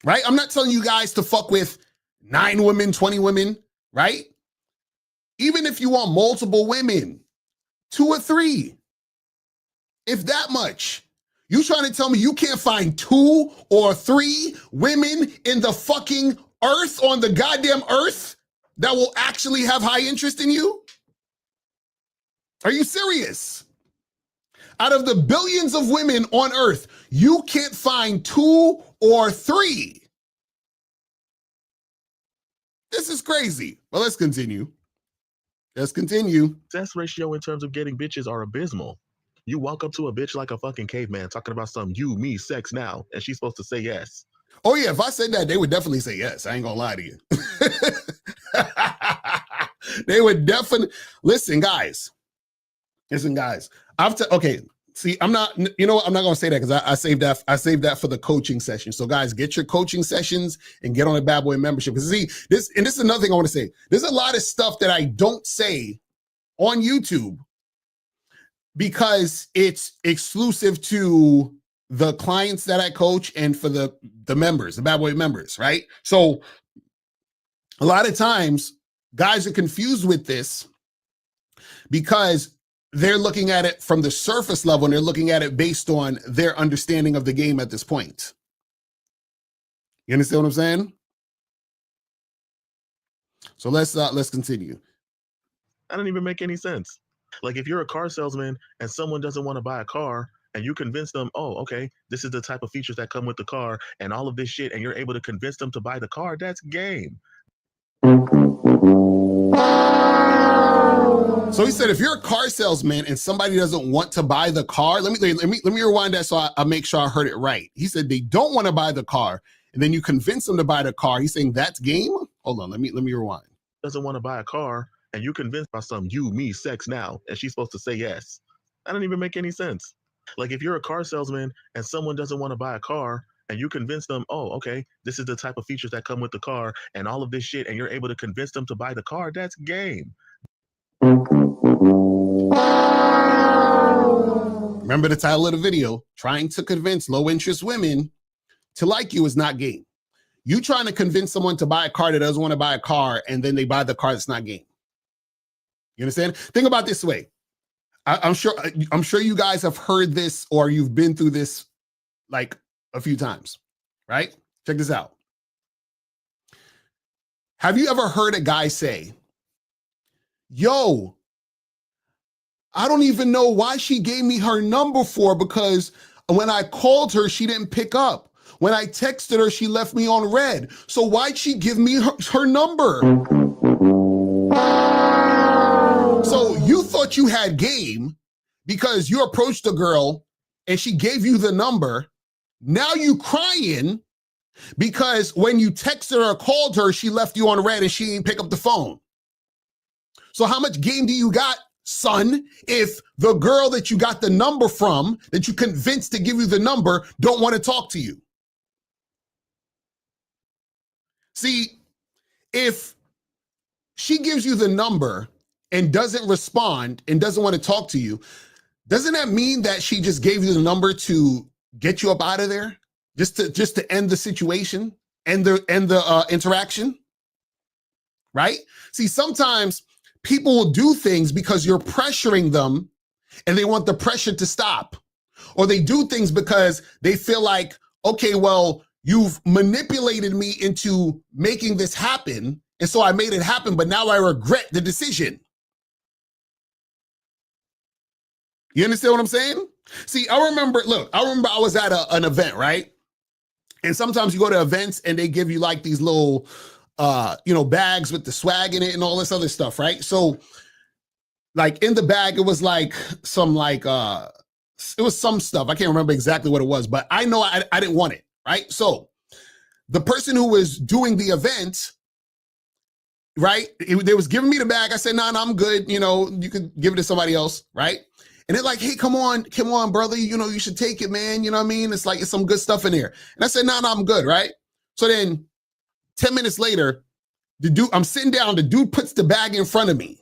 right? I'm not telling you guys to fuck with 9 women, 20 women, right? Even if you want multiple women, 2 or 3, if that much. You trying to tell me you can't find 2 or 3 women in the fucking earth, on the goddamn earth, that will actually have high interest in you? Are you serious? Out of the billions of women on earth, you can't find 2 or 3. This is crazy. Well, let's continue. Let's continue. Success ratio in terms of getting bitches are abysmal. You walk up to a bitch like a fucking caveman talking about some you, me, sex now, and she's supposed to say yes. Oh yeah, if I said that, they would definitely say yes. I ain't gonna lie to you. They would definitely listen, guys. Listen, guys. Okay. See, I'm not. You know what? I'm not gonna say that because I saved that. I saved that for the coaching session. So, guys, get your coaching sessions and get on a Bad Boy membership. Because see, this is another thing I want to say. There's a lot of stuff that I don't say on YouTube because it's exclusive to the clients that I coach and for the members, the Bad Boy members, right? So a lot of times guys are confused with this because they're looking at it from the surface level and they're looking at it based on their understanding of the game at this point. You understand what I'm saying? So let's continue. That doesn't even make any sense. Like if you're a car salesman and someone doesn't want to buy a car and you convince them, oh, okay, this is the type of features that come with the car and all of this shit, and you're able to convince them to buy the car, that's game. So he said, if you're a car salesman and somebody doesn't want to buy the car, let me rewind that so I make sure I heard it right. He said they don't want to buy the car, and then you convince them to buy the car. He's saying that's game? Hold on, let me rewind. Doesn't want to buy a car and you convince by some you, me, sex now, and she's supposed to say yes. That doesn't even make any sense. Like if you're a car salesman and someone doesn't want to buy a car and you convince them, oh, okay, this is the type of features that come with the car and all of this shit, and you're able to convince them to buy the car, that's game. Remember the title of the video, trying to convince low interest women to like you is not game. You trying to convince someone to buy a car that doesn't want to buy a car and then they buy the car that's not game. You understand? Think about it this way. I'm sure you guys have heard this or you've been through this like a few times, right? Check this out. Have you ever heard a guy say, yo, I don't even know why she gave me her number for, because when I called her, she didn't pick up. When I texted her, she left me on red. So why'd she give me her number? So you thought you had game because you approached a girl and she gave you the number. Now you crying because when you texted her or called her, she left you on red and she didn't pick up the phone. So how much game do you got, son, if the girl that you got the number from, that you convinced to give you the number, don't want to talk to you? See, if she gives you the number and doesn't respond and doesn't want to talk to you, doesn't that mean that she just gave you the number to get you up out of there? Just to end the situation, end the interaction, right? See, sometimes people will do things because you're pressuring them and they want the pressure to stop. Or they do things because they feel like, okay, well, you've manipulated me into making this happen, and so I made it happen, but now I regret the decision. You understand what I'm saying? See, I remember I was at an event, right? And sometimes you go to events and they give you like these little, bags with the swag in it and all this other stuff, right? So like in the bag, it was like some it was some stuff. I can't remember exactly what it was, but I know I didn't want it, right? So the person who was doing the event, right, they was giving me the bag. I said, no, I'm good. You know, you could give it to somebody else, right? And they're like, hey, come on, brother. You know, you should take it, man. You know what I mean? It's like, it's some good stuff in there. And I said, no, I'm good, right? So then 10 minutes later, I'm sitting down, the dude puts the bag in front of me.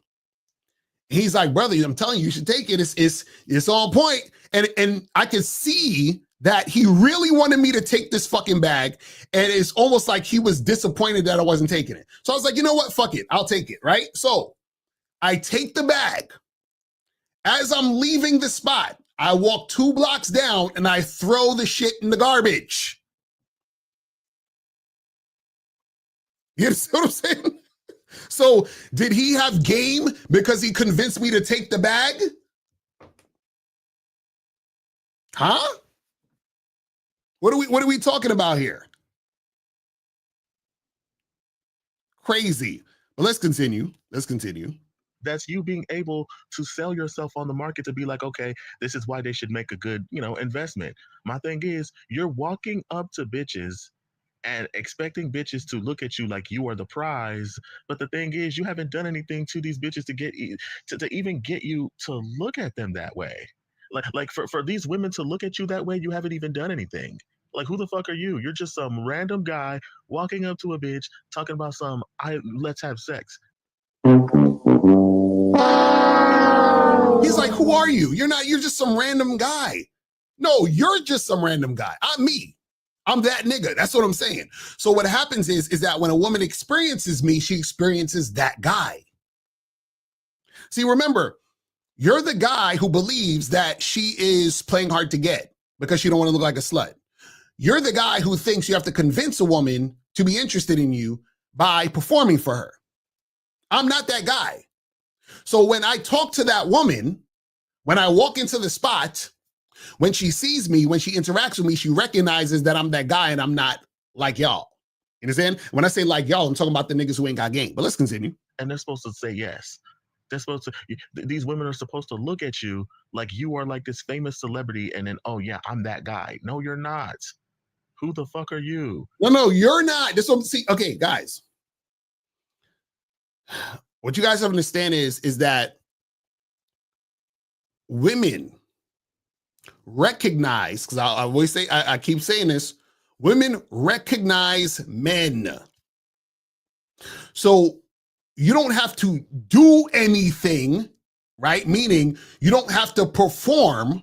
He's like, brother, I'm telling you, you should take it. It's on point. And I could see that he really wanted me to take this fucking bag. And it's almost like he was disappointed that I wasn't taking it. So I was like, you know what? Fuck it. I'll take it, right? So I take the bag. As I'm leaving the spot, I walk 2 blocks down and I throw the shit in the garbage. You understand what I'm saying? So did he have game because he convinced me to take the bag? Huh? What are we talking about here? Crazy. But let's continue. That's you being able to sell yourself on the market to be like, okay, this is why they should make a good, investment. My thing is, you're walking up to bitches and expecting bitches to look at you like you are the prize. But the thing is, you haven't done anything to these bitches to get to even get you to look at them that way. Like for these women to look at you that way, you haven't even done anything. Like, who the fuck are you? You're just some random guy walking up to a bitch talking about let's have sex. He's like, who are you? You're just some random guy. No, you're just some random guy. I'm me. I'm that nigga. That's what I'm saying. So what happens is that when a woman experiences me, she experiences that guy. See, remember, you're the guy who believes that she is playing hard to get because she don't want to look like a slut. You're the guy who thinks you have to convince a woman to be interested in you by performing for her. I'm not that guy. So when I talk to that woman, when I walk into the spot, when she sees me, when she interacts with me, she recognizes that I'm that guy and I'm not like y'all. You understand? When I say like y'all, I'm talking about the niggas who ain't got game. But let's continue. And they're supposed to say yes. They're supposed to, these women are supposed to look at you like you are like this famous celebrity and then, oh yeah, I'm that guy. No, you're not. Who the fuck are you? No, you're not. This one, see, okay, guys. What you guys have to understand is that women recognize, because I always say, I keep saying this, women recognize men. So you don't have to do anything, right? Meaning you don't have to perform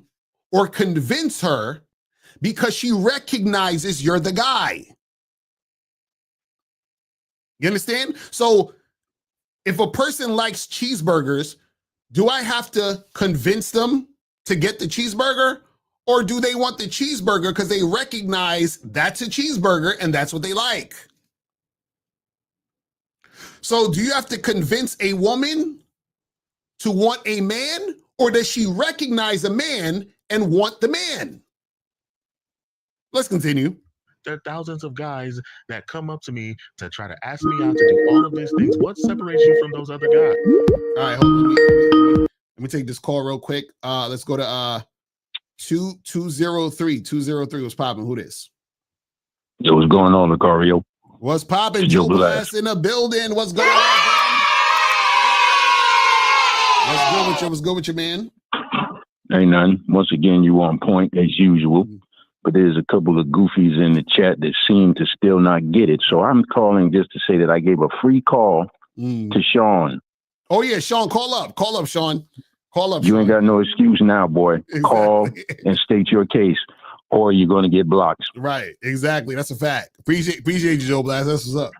or convince her because she recognizes you're the guy. You understand? So if a person likes cheeseburgers, do I have to convince them to get the cheeseburger? Or do they want the cheeseburger because they recognize that's a cheeseburger and that's what they like? So do you have to convince a woman to want a man, or does she recognize a man and want the man? Let's continue. There are thousands of guys that come up to me to try to ask me out to do all of these things. What separates you from those other guys? All right, hold on. Let me take this call real quick. Let's go to 203. 203 was popping. Who this? Yo, what's going on, Locario? What's popping? Joe Blast in the building. What's going on? What's good with you, man? Ain't nothing. Once again, you on point as usual. But there's a couple of goofies in the chat that seem to still not get it. So I'm calling just to say that I gave a free call to Sean. Oh, yeah, Sean, call up. Call up, Sean. Call up, You Sean. ain't got no excuse now, boy. Exactly. Call and state your case, or you're going to get blocked. Right, exactly. That's a fact. Appreciate you, Joe Blast. That's what's up.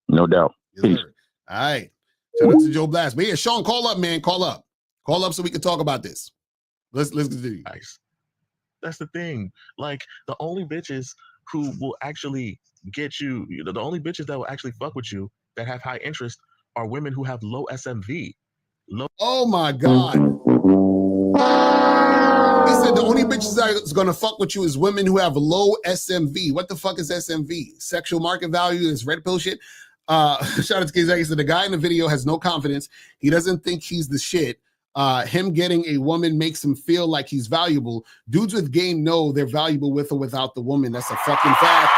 No doubt. Yes, Peace. sir. All right. Shout out to Joe Blast. But yeah, Sean, call up, man. Call up. Call up so we can talk about this. Let's continue. Nice. That's the thing. Like, the only bitches who will actually get you, the only bitches that will actually fuck with you that have high interest are women who have low SMV. Oh my God. He said the only bitches that's gonna fuck with you is women who have low SMV. What the fuck is SMV? Sexual market value is red pill shit. Shout out to KZ. He said the guy in the video has no confidence. He doesn't think he's the shit. Him getting a woman makes him feel like he's valuable. Dudes with game know they're valuable with or without the woman. That's a fucking fact.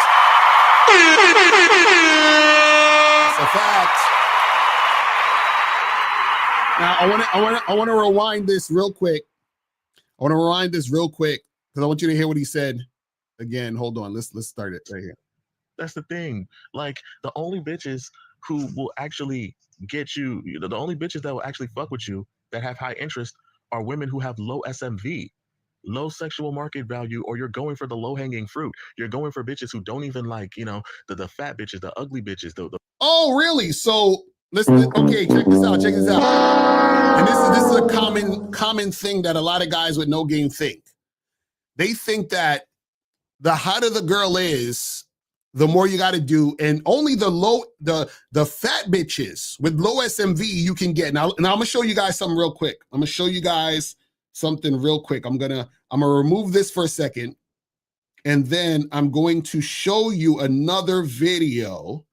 That's a fact. Now I want to rewind this real quick I want to rewind this real quick because I want you to hear what he said again. Hold on. Let's start it right here. That's the thing. Like, the only bitches who will actually get you, the only bitches that will actually fuck with you that have high interest are women who have low SMV, low sexual market value, or you're going for the low hanging fruit. You're going for bitches who don't even like, the fat bitches, the ugly bitches. Oh, really? So okay, check this out. Check this out. And this is a common thing that a lot of guys with no game think. They think that the hotter the girl is, the more you got to do, and only the fat bitches with low SMV you can get. Now I'm gonna show you guys something real quick. I'm gonna remove this for a second, and then I'm going to show you another video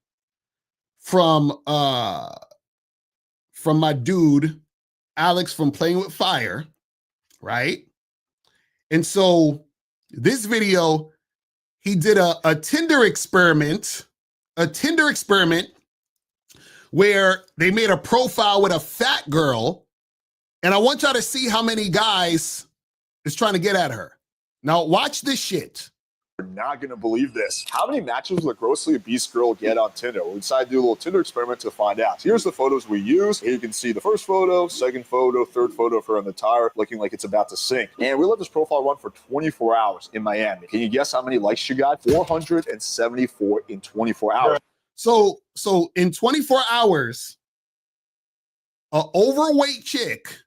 from my dude Alex from Playing with Fire, right? And so this video, he did a Tinder experiment where they made a profile with a fat girl, and I want y'all to see how many guys is trying to get at her. Now watch this shit. You're not gonna believe this. How many matches will a grossly obese girl get on Tinder? We decided to do a little Tinder experiment to find out. So here's the photos we use. Here you can see the first photo, second photo, third photo of her on the tire, looking like it's about to sink. And we let this profile run for 24 hours in Miami. Can you guess how many likes she got? 474 in 24 hours. So in 24 hours, an overweight chick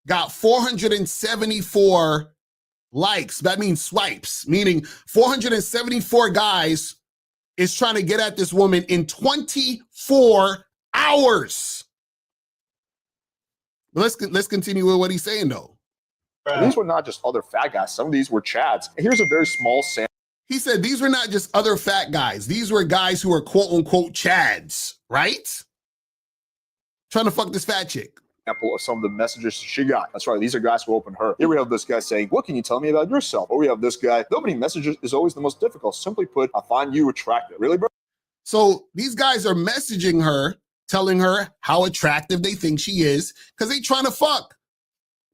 got 474 likes. That means swipes, meaning 474 guys is trying to get at this woman in 24 hours. Let's continue with what he's saying though. These were not just other fat guys. Some of these were Chads. Here's a very small sample. He said these were not just other fat guys. These were guys who are quote unquote Chads, right? Trying to fuck this fat chick. Example of some of the messages she got. That's right. These are guys who open her. Here we have this guy saying, "What can you tell me about yourself?" Or we have this guy, "Nobody messages is always the most difficult. Simply put, I find you attractive." Really, bro? So these guys are messaging her, telling her how attractive they think she is because they trying to fuck.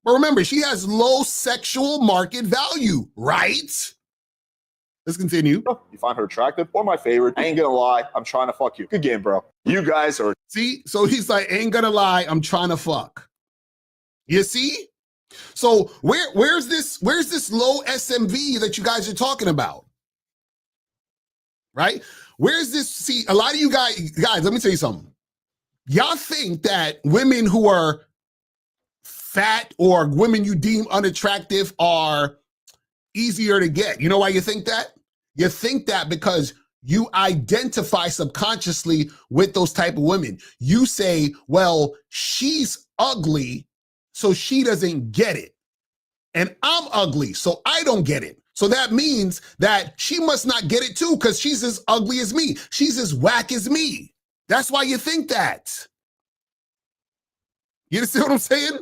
But remember, she has low sexual market value, right? Let's continue. You find her attractive or my favorite? I ain't gonna lie, I'm trying to fuck you. Good game, bro. You guys are. See, so he's like, ain't gonna lie, I'm trying to fuck. You see? So where's this low SMV that you guys are talking about? Right? Where's this? See, a lot of you guys, let me tell you something. Y'all think that women who are fat or women you deem unattractive are easier to get. You know why you think that? You think that because you identify subconsciously with those type of women. You say, well, she's ugly, so she doesn't get it. And I'm ugly, so I don't get it. So that means that she must not get it too, because she's as ugly as me. She's as whack as me. That's why you think that. You see what I'm saying?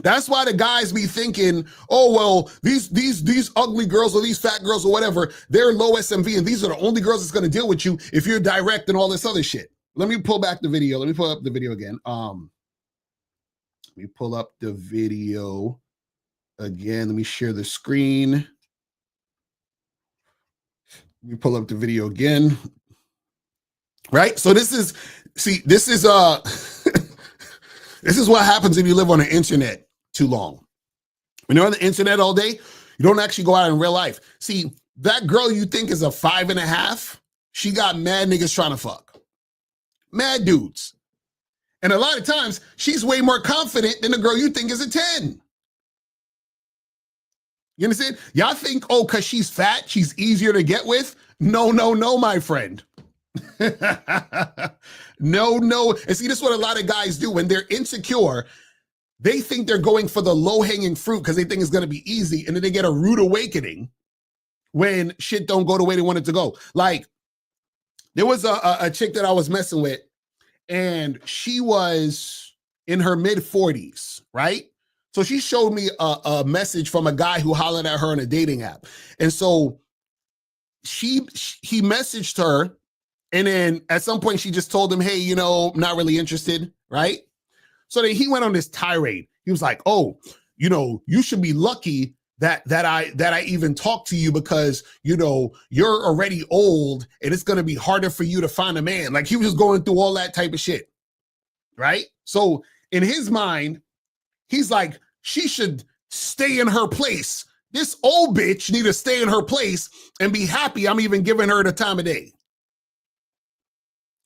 That's why the guys be thinking, oh, well, these ugly girls or these fat girls or whatever, they're low SMV, and these are the only girls that's going to deal with you if you're direct and all this other shit. Let me pull back the video. Let me pull up the video again. Let me pull up the video again. Let me share the screen. Let me pull up the video again. Right? So this is this is what happens if you live on the internet too long. When you're on the internet all day, you don't actually go out in real life. See, that girl you think is a 5.5, she got mad niggas trying to fuck. Mad dudes. And a lot of times, she's way more confident than the girl you think is a 10. You understand? Y'all think, oh, because she's fat, she's easier to get with? No, my friend. No. And see, this is what a lot of guys do. When they're insecure, they think they're going for the low-hanging fruit because they think it's going to be easy, and then they get a rude awakening when shit don't go the way they want it to go. Like, there was a chick that I was messing with, and she was in her mid-40s, right? So she showed me a message from a guy who hollered at her on a dating app. And so he messaged her, and then at some point she just told him, hey, not really interested, right? So then he went on this tirade. He was like, oh, you should be lucky that I even talk to you because, you know, you're already old and it's going to be harder for you to find a man. Like, he was just going through all that type of shit, right? So in his mind, he's like, she should stay in her place. This old bitch need to stay in her place and be happy I'm even giving her the time of day.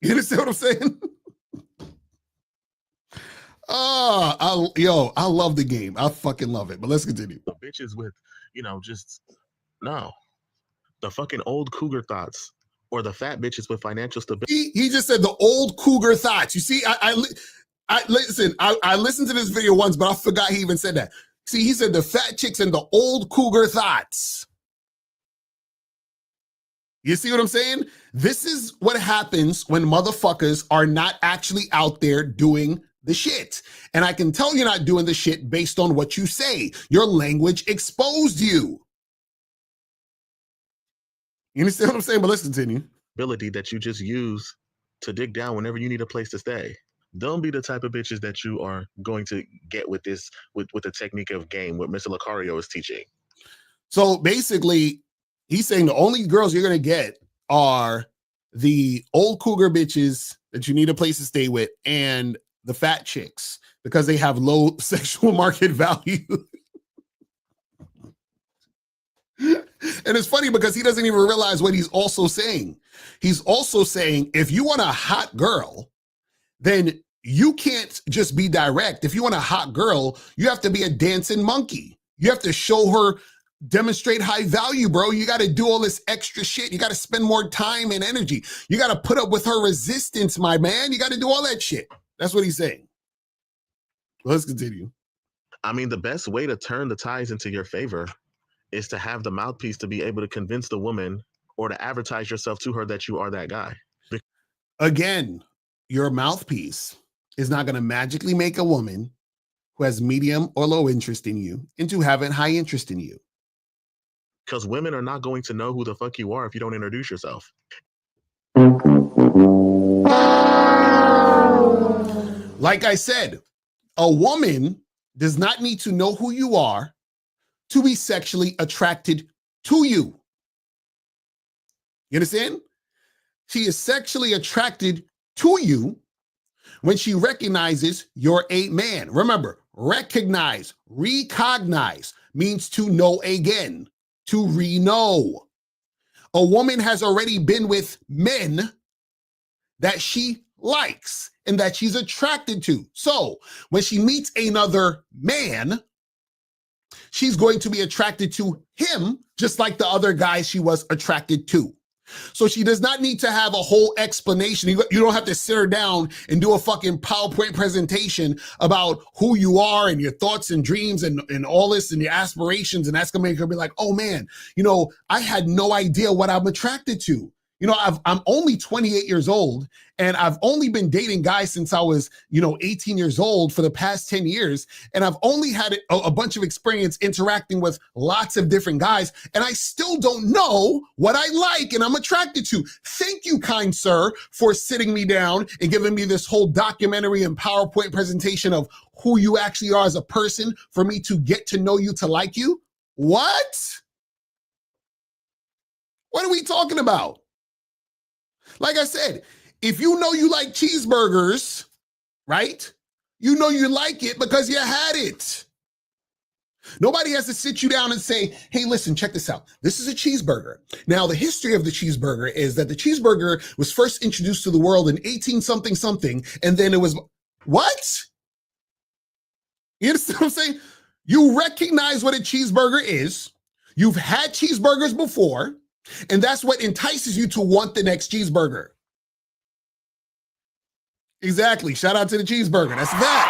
You understand what I'm saying? I love the game. I fucking love it. But let's continue. The bitches with, you know, just no. The fucking old cougar thoughts, or the fat bitches with financial stability. He just said the old cougar thoughts. You see, I listen. I listened to this video once, but I forgot he even said that. See, he said the fat chicks and the old cougar thoughts. You see what I'm saying? This is what happens when motherfuckers are not actually out there doing the shit. And I can tell you're not doing the shit based on what you say. Your language exposed you. You understand what I'm saying? But let's continue. Ability that you just use to dig down whenever you need a place to stay. Don't be the type of bitches that you are going to get with this, with the technique of game, what Mr. Locario is teaching. So basically, he's saying the only girls you're going to get are the old cougar bitches that you need a place to stay with and the fat chicks because they have low sexual market value. And it's funny because he doesn't even realize what he's also saying. He's also saying, if you want a hot girl, then you can't just be direct. If you want a hot girl, you have to be a dancing monkey. You have to show her, demonstrate high value, bro. You got to do all this extra shit. You got to spend more time and energy. You got to put up with her resistance, my man. You got to do all that shit. That's what he's saying. Let's continue. I mean, the best way to turn the ties into your favor is to have the mouthpiece to be able to convince the woman or to advertise yourself to her that you are that guy. Again, your mouthpiece is not going to magically make a woman who has medium or low interest in you into having high interest in you. Because women are not going to know who the fuck you are if you don't introduce yourself. Like I said, a woman does not need to know who you are to be sexually attracted to you. You understand? She is sexually attracted to you when she recognizes you're a man. Remember, recognize means to know again, to re-know. A woman has already been with men that she likes and that she's attracted to. So when she meets another man, she's going to be attracted to him just like the other guys she was attracted to. So she does not need to have a whole explanation. You don't have to sit her down and do a fucking PowerPoint presentation about who you are and your thoughts and dreams and all this and your aspirations. And that's going to make her be like, oh man, you know, I had no idea what I'm attracted to. You know, I'm only 28 years old and I've only been dating guys since I was, 18 years old for the past 10 years. And I've only had a bunch of experience interacting with lots of different guys. And I still don't know what I like and I'm attracted to. Thank you, kind sir, for sitting me down and giving me this whole documentary and PowerPoint presentation of who you actually are as a person for me to get to know you, to like you. What? What are we talking about? Like I said, if you know you like cheeseburgers, right? You know you like it because you had it. Nobody has to sit you down and say, hey, listen, check this out. This is a cheeseburger. Now, the history of the cheeseburger is that the cheeseburger was first introduced to the world in 18-something, and then it was, what? You understand what I'm saying? You recognize what a cheeseburger is. You've had cheeseburgers before. And that's what entices you to want the next cheeseburger. Exactly. Shout out to the cheeseburger. That's that.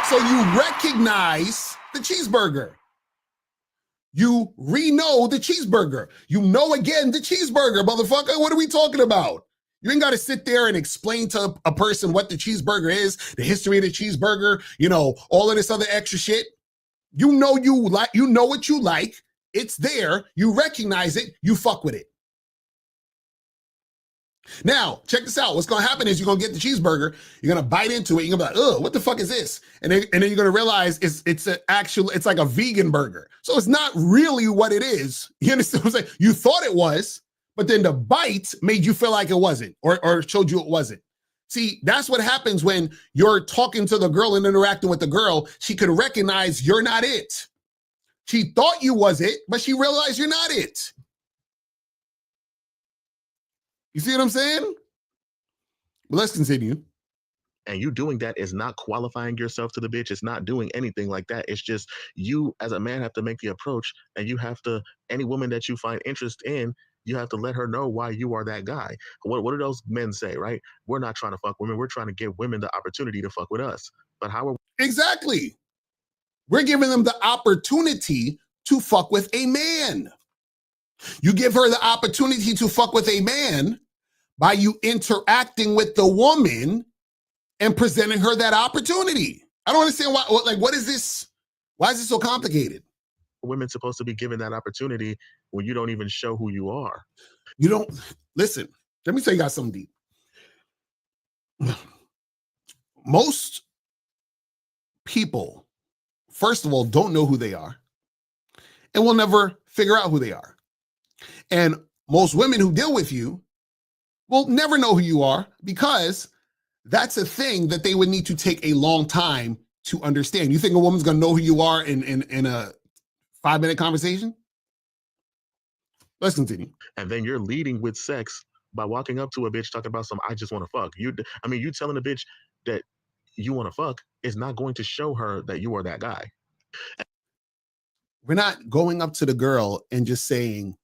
So you recognize the cheeseburger. You re-know the cheeseburger. You know again the cheeseburger, motherfucker. What are we talking about? You ain't got to sit there and explain to a person what the cheeseburger is, the history of the cheeseburger, all of this other extra shit. You know what you like. It's there. You recognize it. You fuck with it. Now, check this out. What's going to happen is you're going to get the cheeseburger. You're going to bite into it. You're going to be like, ugh, what the fuck is this? And then you're going to realize it's like a vegan burger. So it's not really what it is. You understand what I'm saying? You thought it was, but then the bite made you feel like it wasn't, or showed you it wasn't. See, that's what happens when you're talking to the girl and interacting with the girl. She can recognize you're not it. She thought you was it, but she realized you're not it. You see what I'm saying? But let's continue. And you doing that is not qualifying yourself to the bitch. It's not doing anything like that. It's just you as a man have to make the approach, and you have to, any woman that you find interest in, you have to let her know why you are that guy. What do those men say, right? We're not trying to fuck women. We're trying to give women the opportunity to fuck with us. But how are Exactly. We're giving them the opportunity to fuck with a man. You give her the opportunity to fuck with a man by you interacting with the woman and presenting her that opportunity. I don't understand why, what is this? Why is it so complicated? women supposed to be given that opportunity when you don't even show who you are? You don't, listen, let me tell you guys something deep. Most people, first of all, don't know who they are and will never figure out who they are. And most women who deal with you will never know who you are because that's a thing that they would need to take a long time to understand. You think a woman's going to know who you are in a 5-minute conversation? Let's continue. And then you're leading with sex by walking up to a bitch talking about I just want to fuck. You telling a bitch that you want to fuck is not going to show her that you are that guy. We're not going up to the girl and just saying,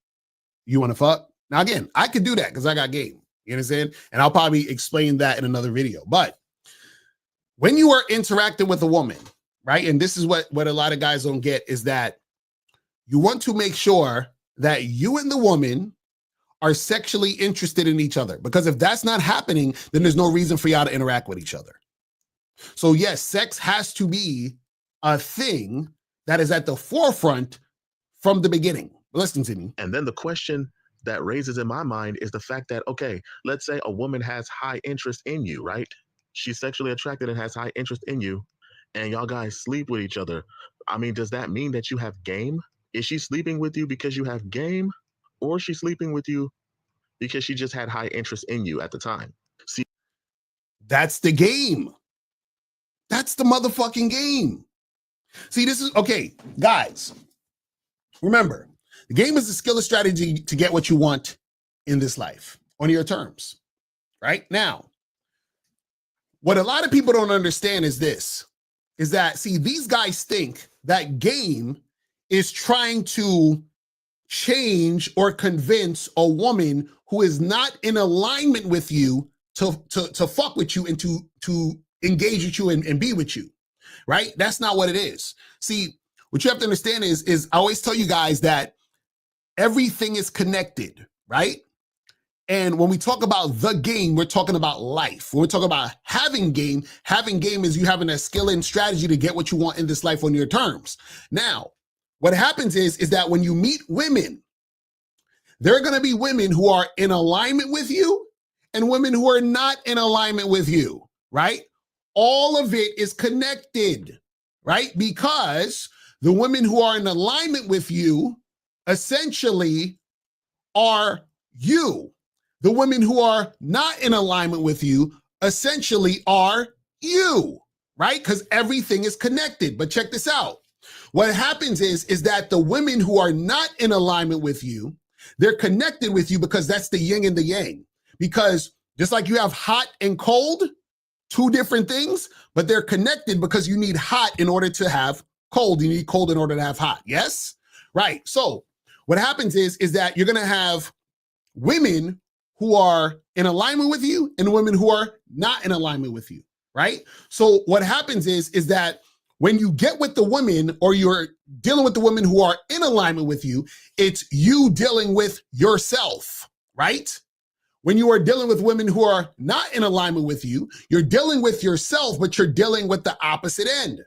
you want to fuck? Now, again, I could do that because I got game. You understand? And I'll probably explain that in another video. But when you are interacting with a woman, right? And this is what a lot of guys don't get is that you want to make sure that you and the woman are sexually interested in each other. Because if that's not happening, then there's no reason for y'all to interact with each other. So yes, sex has to be a thing that is at the forefront from the beginning. Let's continue. And then the question that raises in my mind is the fact that, okay, let's say a woman has high interest in you, right? She's sexually attracted and has high interest in you, and y'all guys sleep with each other. I mean, does that mean that you have game? Is she sleeping with you because you have game, or is she sleeping with you because she just had high interest in you at the time? See, that's the game. That's the motherfucking game. See, this is, okay, guys, remember, the game is a skill and strategy to get what you want in this life on your terms, right? Now, what a lot of people don't understand is this, is that, see, these guys think that game is trying to change or convince a woman who is not in alignment with you to fuck with you and to engage with you and be with you, right? That's not what it is. See, what you have to understand is I always tell you guys that everything is connected, right? And when we talk about the game, we're talking about life. When we're talking about having game is you having a skill and strategy to get what you want in this life on your terms. Now, what happens is that when you meet women, there are going to be women who are in alignment with you and women who are not in alignment with you, right? All of it is connected, right? Because the women who are in alignment with you essentially are you. The women who are not in alignment with you essentially are you, right? Because everything is connected. But check this out. What happens is that the women who are not in alignment with you, they're connected with you because that's the yin and the yang. Because just like you have hot and cold, two different things, but they're connected because you need hot in order to have cold. You need cold in order to have hot. Yes? Right. So what happens is that you're going to have women who are in alignment with you and women who are not in alignment with you, right? So what happens is that when you get with the women or you're dealing with the women who are in alignment with you, it's you dealing with yourself, right? When you are dealing with women who are not in alignment with you, you're dealing with yourself, but you're dealing with the opposite end.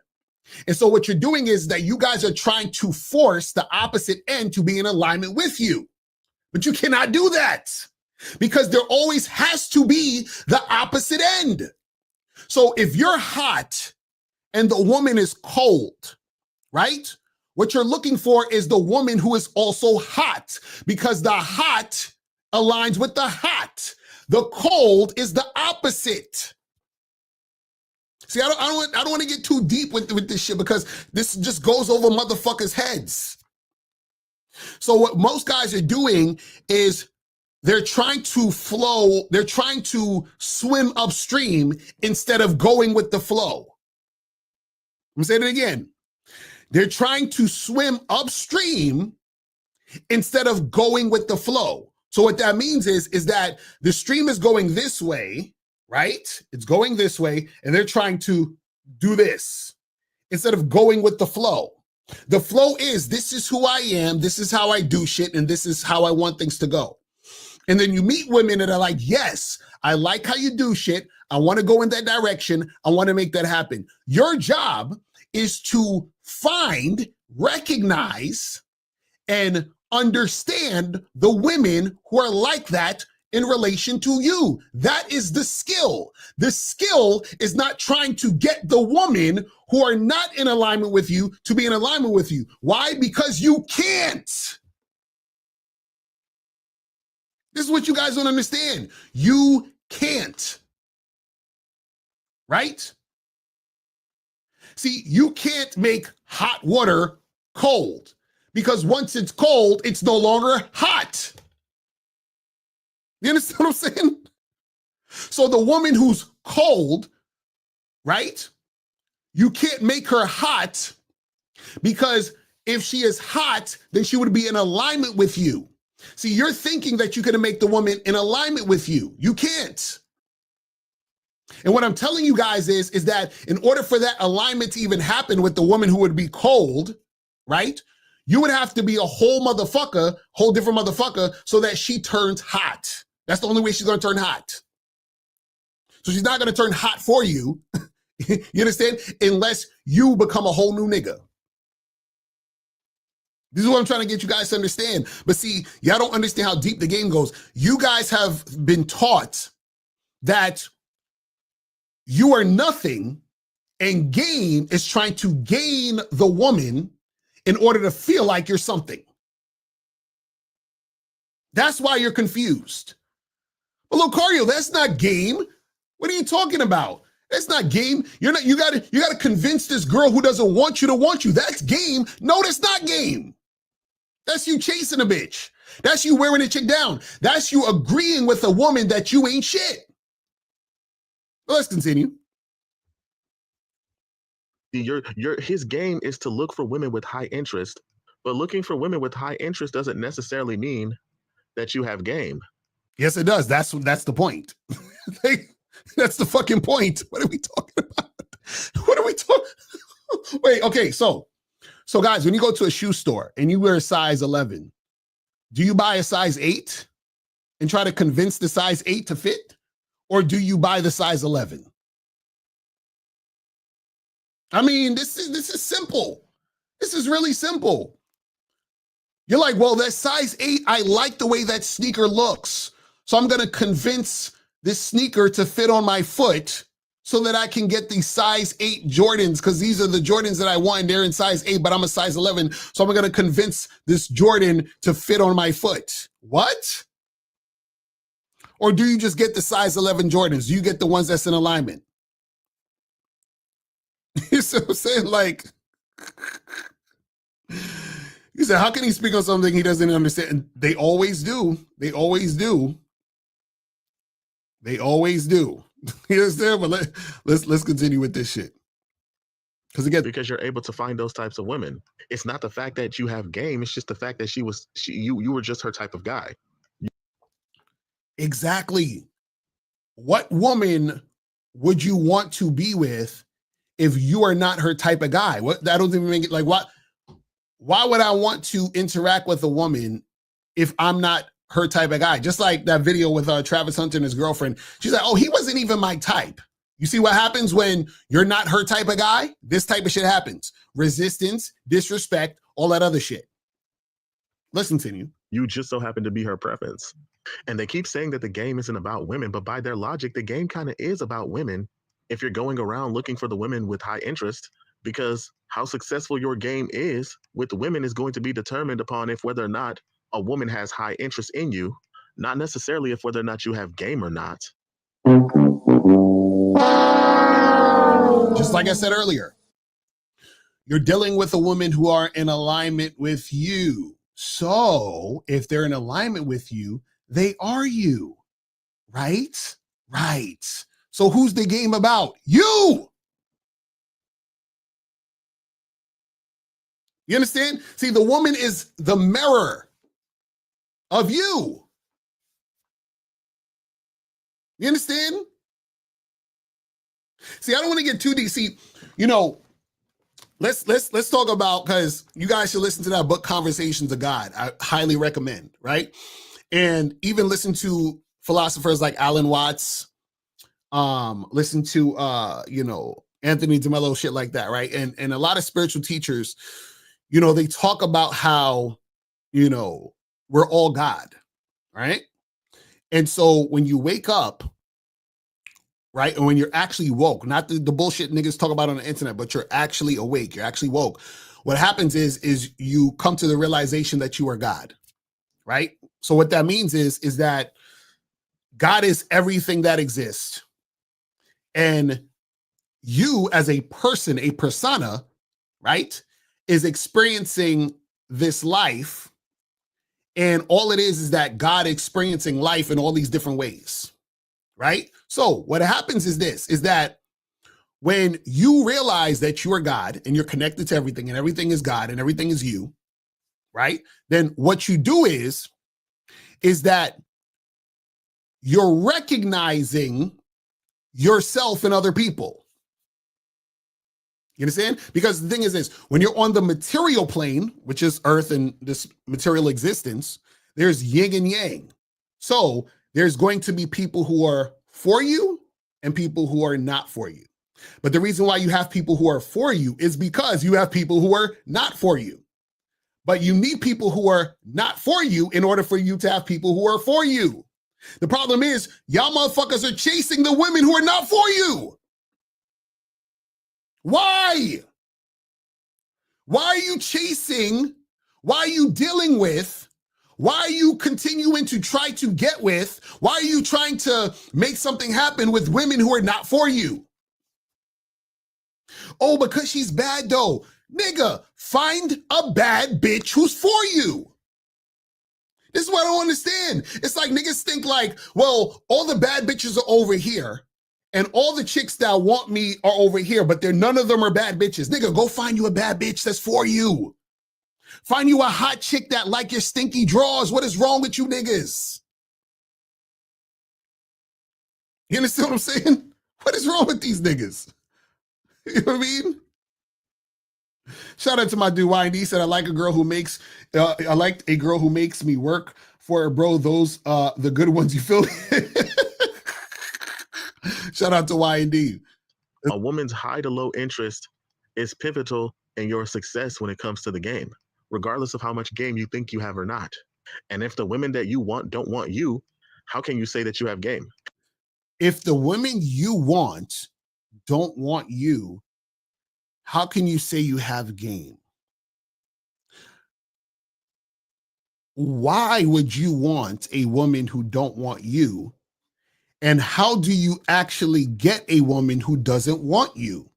And so what you're doing is that you guys are trying to force the opposite end to be in alignment with you, but you cannot do that. because there always has to be the opposite end. So if you're hot and the woman is cold, right? What you're looking for is the woman who is also hot, because the hot aligns with the hot. The cold is the opposite. See, I don't want to get too deep with this shit, because this just goes over motherfuckers' heads. So what most guys are doing is they're trying to flow, they're trying to swim upstream instead of going with the flow. I'm saying it again. They're trying to swim upstream instead of going with the flow. So what that means is that the stream is going this way, right? It's going this way, and they're trying to do this instead of going with the flow. The flow is, this is who I am, this is how I do shit, and this is how I want things to go. And then you meet women that are like, yes, I like how you do shit. I want to go in that direction. I want to make that happen. Your job is to find, recognize, and understand the women who are like that in relation to you. That is the skill. The skill is not trying to get the woman who are not in alignment with you to be in alignment with you. Why? Because you can't. This is what you guys don't understand. You can't. Right? See, you can't make hot water cold, because once it's cold, it's no longer hot. You understand what I'm saying? So the woman who's cold, right? You can't make her hot, because if she is hot, then she would be in alignment with you. See, you're thinking that you're going to make the woman in alignment with you. You can't. And what I'm telling you guys is that in order for that alignment to even happen with the woman who would be cold, right? You would have to be a whole motherfucker, whole different motherfucker, so that she turns hot. That's the only way she's going to turn hot. So she's not going to turn hot for you, you understand? Unless you become a whole new nigga. This is what I'm trying to get you guys to understand. But see, y'all don't understand how deep the game goes. You guys have been taught that you are nothing, and game is trying to gain the woman in order to feel like you're something. That's why you're confused. But Locario, that's not game. What are you talking about? That's not game. You gotta convince this girl who doesn't want you to want you. That's game. No, that's not game. That's you chasing a bitch. That's you wearing a chick down. That's you agreeing with a woman that you ain't shit. Well, let's continue. His game is to look for women with high interest, but looking for women with high interest doesn't necessarily mean that you have game. Yes, it does. That's the point. That's the fucking point. What are we talking about? What are we talking? Wait, okay, so guys, when you go to a shoe store and you wear a size 11, do you buy a size 8 and try to convince the size 8 to fit? Or do you buy the size 11? I mean, this is simple. This is really simple. You're like, well, that size 8, I like the way that sneaker looks. So I'm going to convince this sneaker to fit on my foot so that I can get these size 8 Jordans, because these are the Jordans that I want, and they're in size 8, but I'm a size 11. So I'm going to convince this Jordan to fit on my foot. What? Or do you just get the size 11 Jordans? Do you get the ones that's in alignment? You see what I'm saying? Like, you said, how can he speak on something he doesn't understand? They always do. They always do. They always do. You understand? But let's continue with this shit. Because you're able to find those types of women. It's not the fact that you have game. It's just the fact that you were just her type of guy. Exactly. What woman would you want to be with if you are not her type of guy? What, that don't even make it like, what? Why would I want to interact with a woman if I'm not her type of guy? Just like that video with Travis Hunter and his girlfriend. She's like, oh, he wasn't even my type. You see what happens when you're not her type of guy? This type of shit happens. Resistance, disrespect, all that other shit. Let's continue. You just so happen to be her preference. And they keep saying that the game isn't about women, but by their logic, the game kind of is about women if you're going around looking for the women with high interest, because how successful your game is with women is going to be determined upon if whether or not a woman has high interest in you, not necessarily if whether or not you have game or not. Just like I said earlier, you're dealing with a woman who are in alignment with you. So if they're in alignment with you, they are you, right? Right. So who's the game about? You. You understand? See, the woman is the mirror of you. You understand? See, I don't want to get too deep. See, you know, let's talk about, because you guys should listen to that book, Conversations of God. I highly recommend, right? And even listen to philosophers like Alan Watts, listen to you know, Anthony DeMello, shit like that, right? And a lot of spiritual teachers, you know, they talk about how, you know, we're all God, right? And so when you wake up, right, and when you're actually woke, not the bullshit niggas talk about on the internet, but you're actually awake, you're actually woke, what happens is you come to the realization that you are God, right? So what that means is that God is everything that exists. And you as a person, a persona, right, is experiencing this life. And all it is that God experiencing life in all these different ways, right? So what happens is this, is that when you realize that you are God and you're connected to everything and everything is God and everything is you, right? Then what you do is that you're recognizing yourself in other people. You understand? Because the thing is this, when you're on the material plane, which is earth and this material existence, there's yin and yang. So there's going to be people who are for you and people who are not for you. But the reason why you have people who are for you is because you have people who are not for you. But you need people who are not for you in order for you to have people who are for you. The problem is y'all motherfuckers are chasing the women who are not for you. Why? Why are you chasing? Why are you dealing with? Why are you continuing to try to get with? Why are you trying to make something happen with women who are not for you? Oh, because she's bad though. Nigga, find a bad bitch who's for you. This is what I don't understand. It's like niggas think like, well, all the bad bitches are over here and all the chicks that want me are over here, but none of them are bad bitches. Nigga, go find you a bad bitch that's for you. Find you a hot chick that like your stinky drawers. What is wrong with you niggas? You understand what I'm saying? What is wrong with these niggas? You know what I mean? Shout out to my dude YD. He said, I like a girl who makes me work for her, bro. Those the good ones, you feel me? Shout out to YD. A woman's high to low interest is pivotal in your success when it comes to the game, regardless of how much game you think you have or not. And if the women that you want don't want you, how can you say that you have game? If the women you want don't want you, how can you say you have game? Why would you want a woman who don't want you? And how do you actually get a woman who doesn't want you?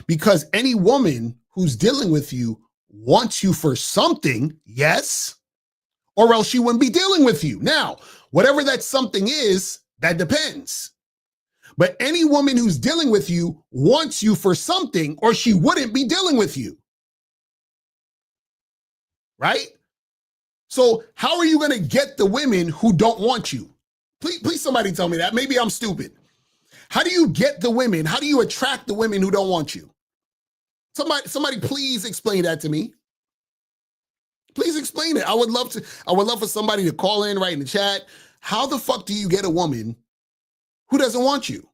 Because any woman who's dealing with you wants you for something, yes, or else she wouldn't be dealing with you. Now, whatever that something is, that depends. But any woman who's dealing with you wants you for something, or she wouldn't be dealing with you. Right? So how are you going to get the women who don't want you? Please somebody tell me that. Maybe I'm stupid. How do you get the women? How do you attract the women who don't want you? Somebody please explain that to me. Please explain it. I would love for somebody to call in, right in the chat. How the fuck do you get a woman who doesn't want you?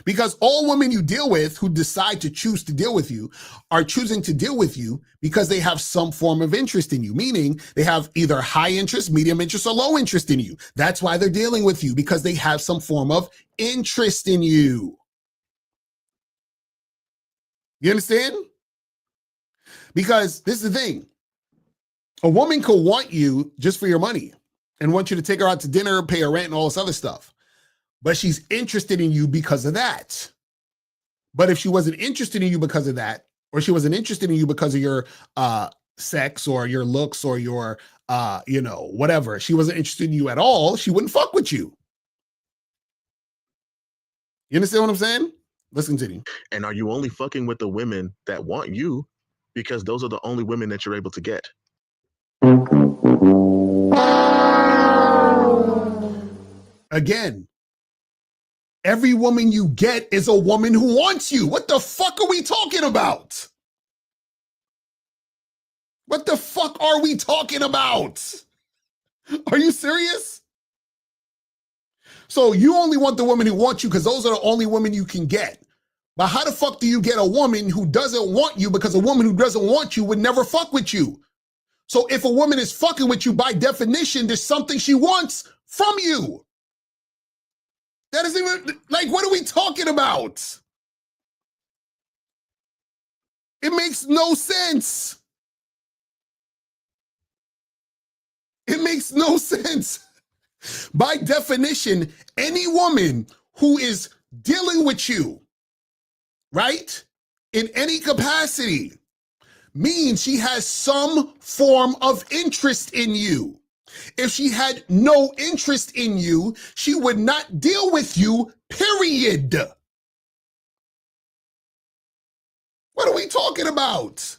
Because all women you deal with who decide to choose to deal with you are choosing to deal with you because they have some form of interest in you, meaning they have either high interest, medium interest, or low interest in you. That's why they're dealing with you, because they have some form of interest in you. You understand? Because this is the thing. A woman could want you just for your money and want you to take her out to dinner, pay her rent, and all this other stuff. But she's interested in you because of that. But if she wasn't interested in you because of that, or she wasn't interested in you because of your sex or your looks or your, whatever, she wasn't interested in you at all, she wouldn't fuck with you. You understand what I'm saying? Let's continue. And are you only fucking with the women that want you because those are the only women that you're able to get? Again, every woman you get is a woman who wants you. What the fuck are we talking about? What the fuck are we talking about? Are you serious? So you only want the women who want you because those are the only women you can get. But how the fuck do you get a woman who doesn't want you, because a woman who doesn't want you would never fuck with you? So if a woman is fucking with you, by definition, there's something she wants from you. That isn't even, like, what are we talking about? It makes no sense. It makes no sense. By definition, any woman who is dealing with you, right, in any capacity, means she has some form of interest in you. If she had no interest in you, she would not deal with you, period. What are we talking about?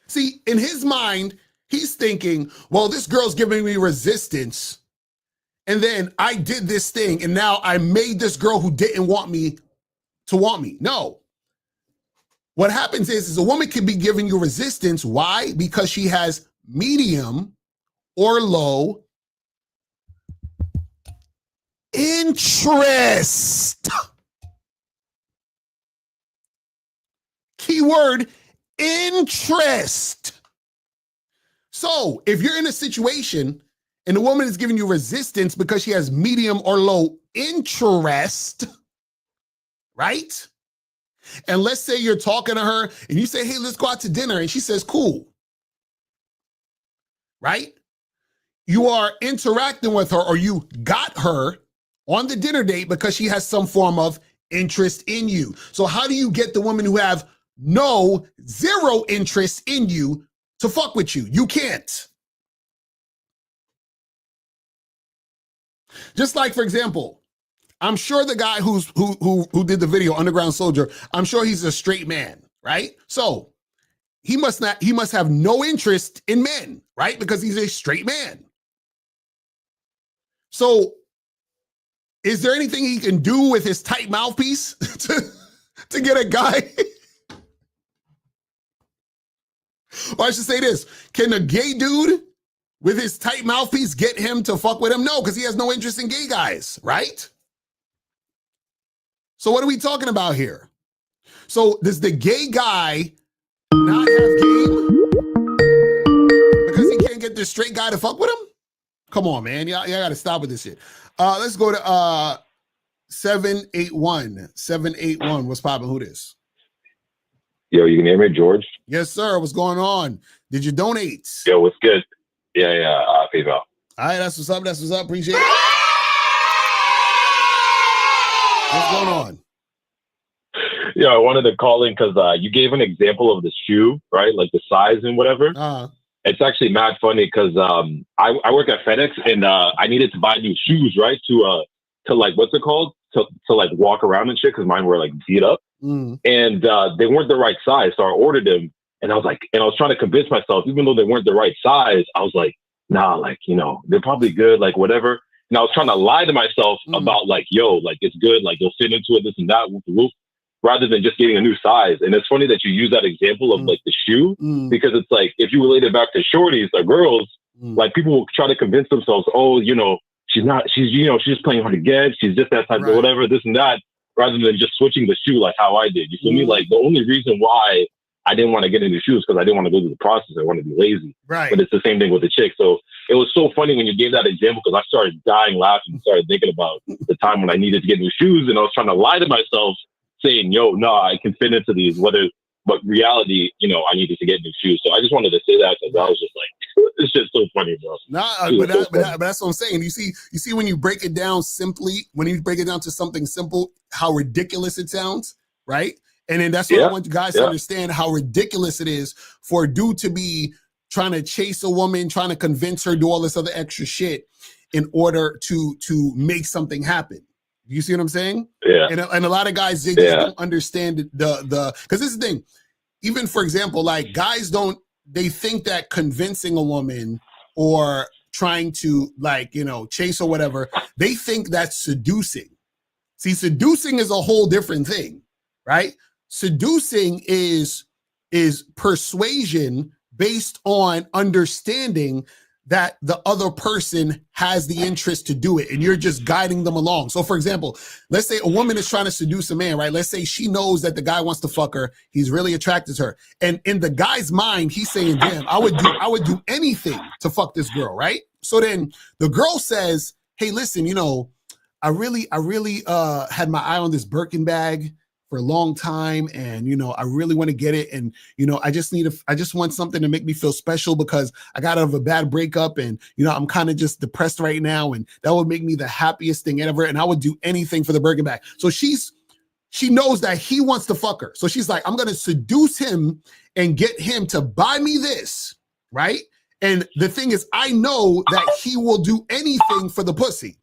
See, in his mind, he's thinking, well, this girl's giving me resistance, and then I did this thing, and now I made this girl who didn't want me to want me. No. What happens is a woman can be giving you resistance. Why? Because she has medium or low interest. Keyword, interest. So if you're in a situation and the woman is giving you resistance because she has medium or low interest, right? And let's say you're talking to her and you say, hey, let's go out to dinner. And she says, cool. Right? You are interacting with her, or you got her on the dinner date because she has some form of interest in you. So how do you get the women who have zero interest in you to fuck with you? You can't. Just like, for example, I'm sure the guy who did the video, Underground Soldier, I'm sure he's a straight man, right? So he must have no interest in men, right? Because he's a straight man. So is there anything he can do with his tight mouthpiece to get a guy? Or I should say this, can a gay dude with his tight mouthpiece get him to fuck with him? No, because he has no interest in gay guys, right? So what are we talking about here? So does the gay guy not have game because he can't get the straight guy to fuck with him? Come on, man. Y'all got to stop with this shit. Let's go to 781. 781. What's poppin'? Who this? Yo, you can hear me, George? Yes, sir. What's going on? Did you donate? Yo, what's good? Yeah. PayPal. All right, that's what's up. That's what's up. Appreciate it. What's going on? Yeah, I wanted to call in because you gave an example of the shoe, right? Like the size and whatever. It's actually mad funny because I work at FedEx and I needed to buy new shoes, right? To like, what's it called? To like walk around and shit because mine were like beat up. And they weren't the right size. So I ordered them and I was trying to convince myself, even though they weren't the right size, I was like, nah, like, they're probably good, like whatever. And I was trying to lie to myself about like, yo, like it's good, like you'll fit into it, this and that, whoop, rather than just getting a new size. And it's funny that you use that example of like the shoe, because it's like, if you relate it back to shorties or girls, like people will try to convince themselves, oh, she's just playing hard to get. She's just that type of whatever, this and that, rather than just switching the shoe like how I did. You feel me? Like the only reason why I didn't want to get into shoes because I didn't want to go through the process. I wanted to be lazy. Right. But it's the same thing with the chick. So it was so funny when you gave that example because I started dying laughing and started thinking about the time when I needed to get new shoes and I was trying to lie to myself saying, yo, no, I can fit into these, but reality, I needed to get new shoes. So I just wanted to say that because I was just like, it's just so funny, bro. But that's what I'm saying. You see when you break it down simply, when you break it down to something simple, how ridiculous it sounds, right? And then that's what I want you guys to understand, how ridiculous it is for a dude to be trying to chase a woman, trying to convince her, do all this other extra shit in order to make something happen. You see what I'm saying? Yeah. And a lot of guys, they just don't understand the because this is the thing. Even for example, like guys they think that convincing a woman or trying to chase or whatever, they think that's seducing. See, seducing is a whole different thing, right? Seducing is persuasion based on understanding that the other person has the interest to do it and you're just guiding them along. So for example, let's say a woman is trying to seduce a man, right? Let's say she knows that the guy wants to fuck her. He's really attracted to her. And in the guy's mind, he's saying, damn, I would do anything to fuck this girl, right? So then the girl says, hey, listen, I really had my eye on this Birkin bag for a long time. And, I really want to get it. And, I just want something to make me feel special because I got out of a bad breakup and, I'm kind of just depressed right now. And that would make me the happiest thing ever. And I would do anything for the Birkin bag. So she knows that he wants to fuck her. So she's like, I'm going to seduce him and get him to buy me this. Right. And the thing is, I know that he will do anything for the pussy.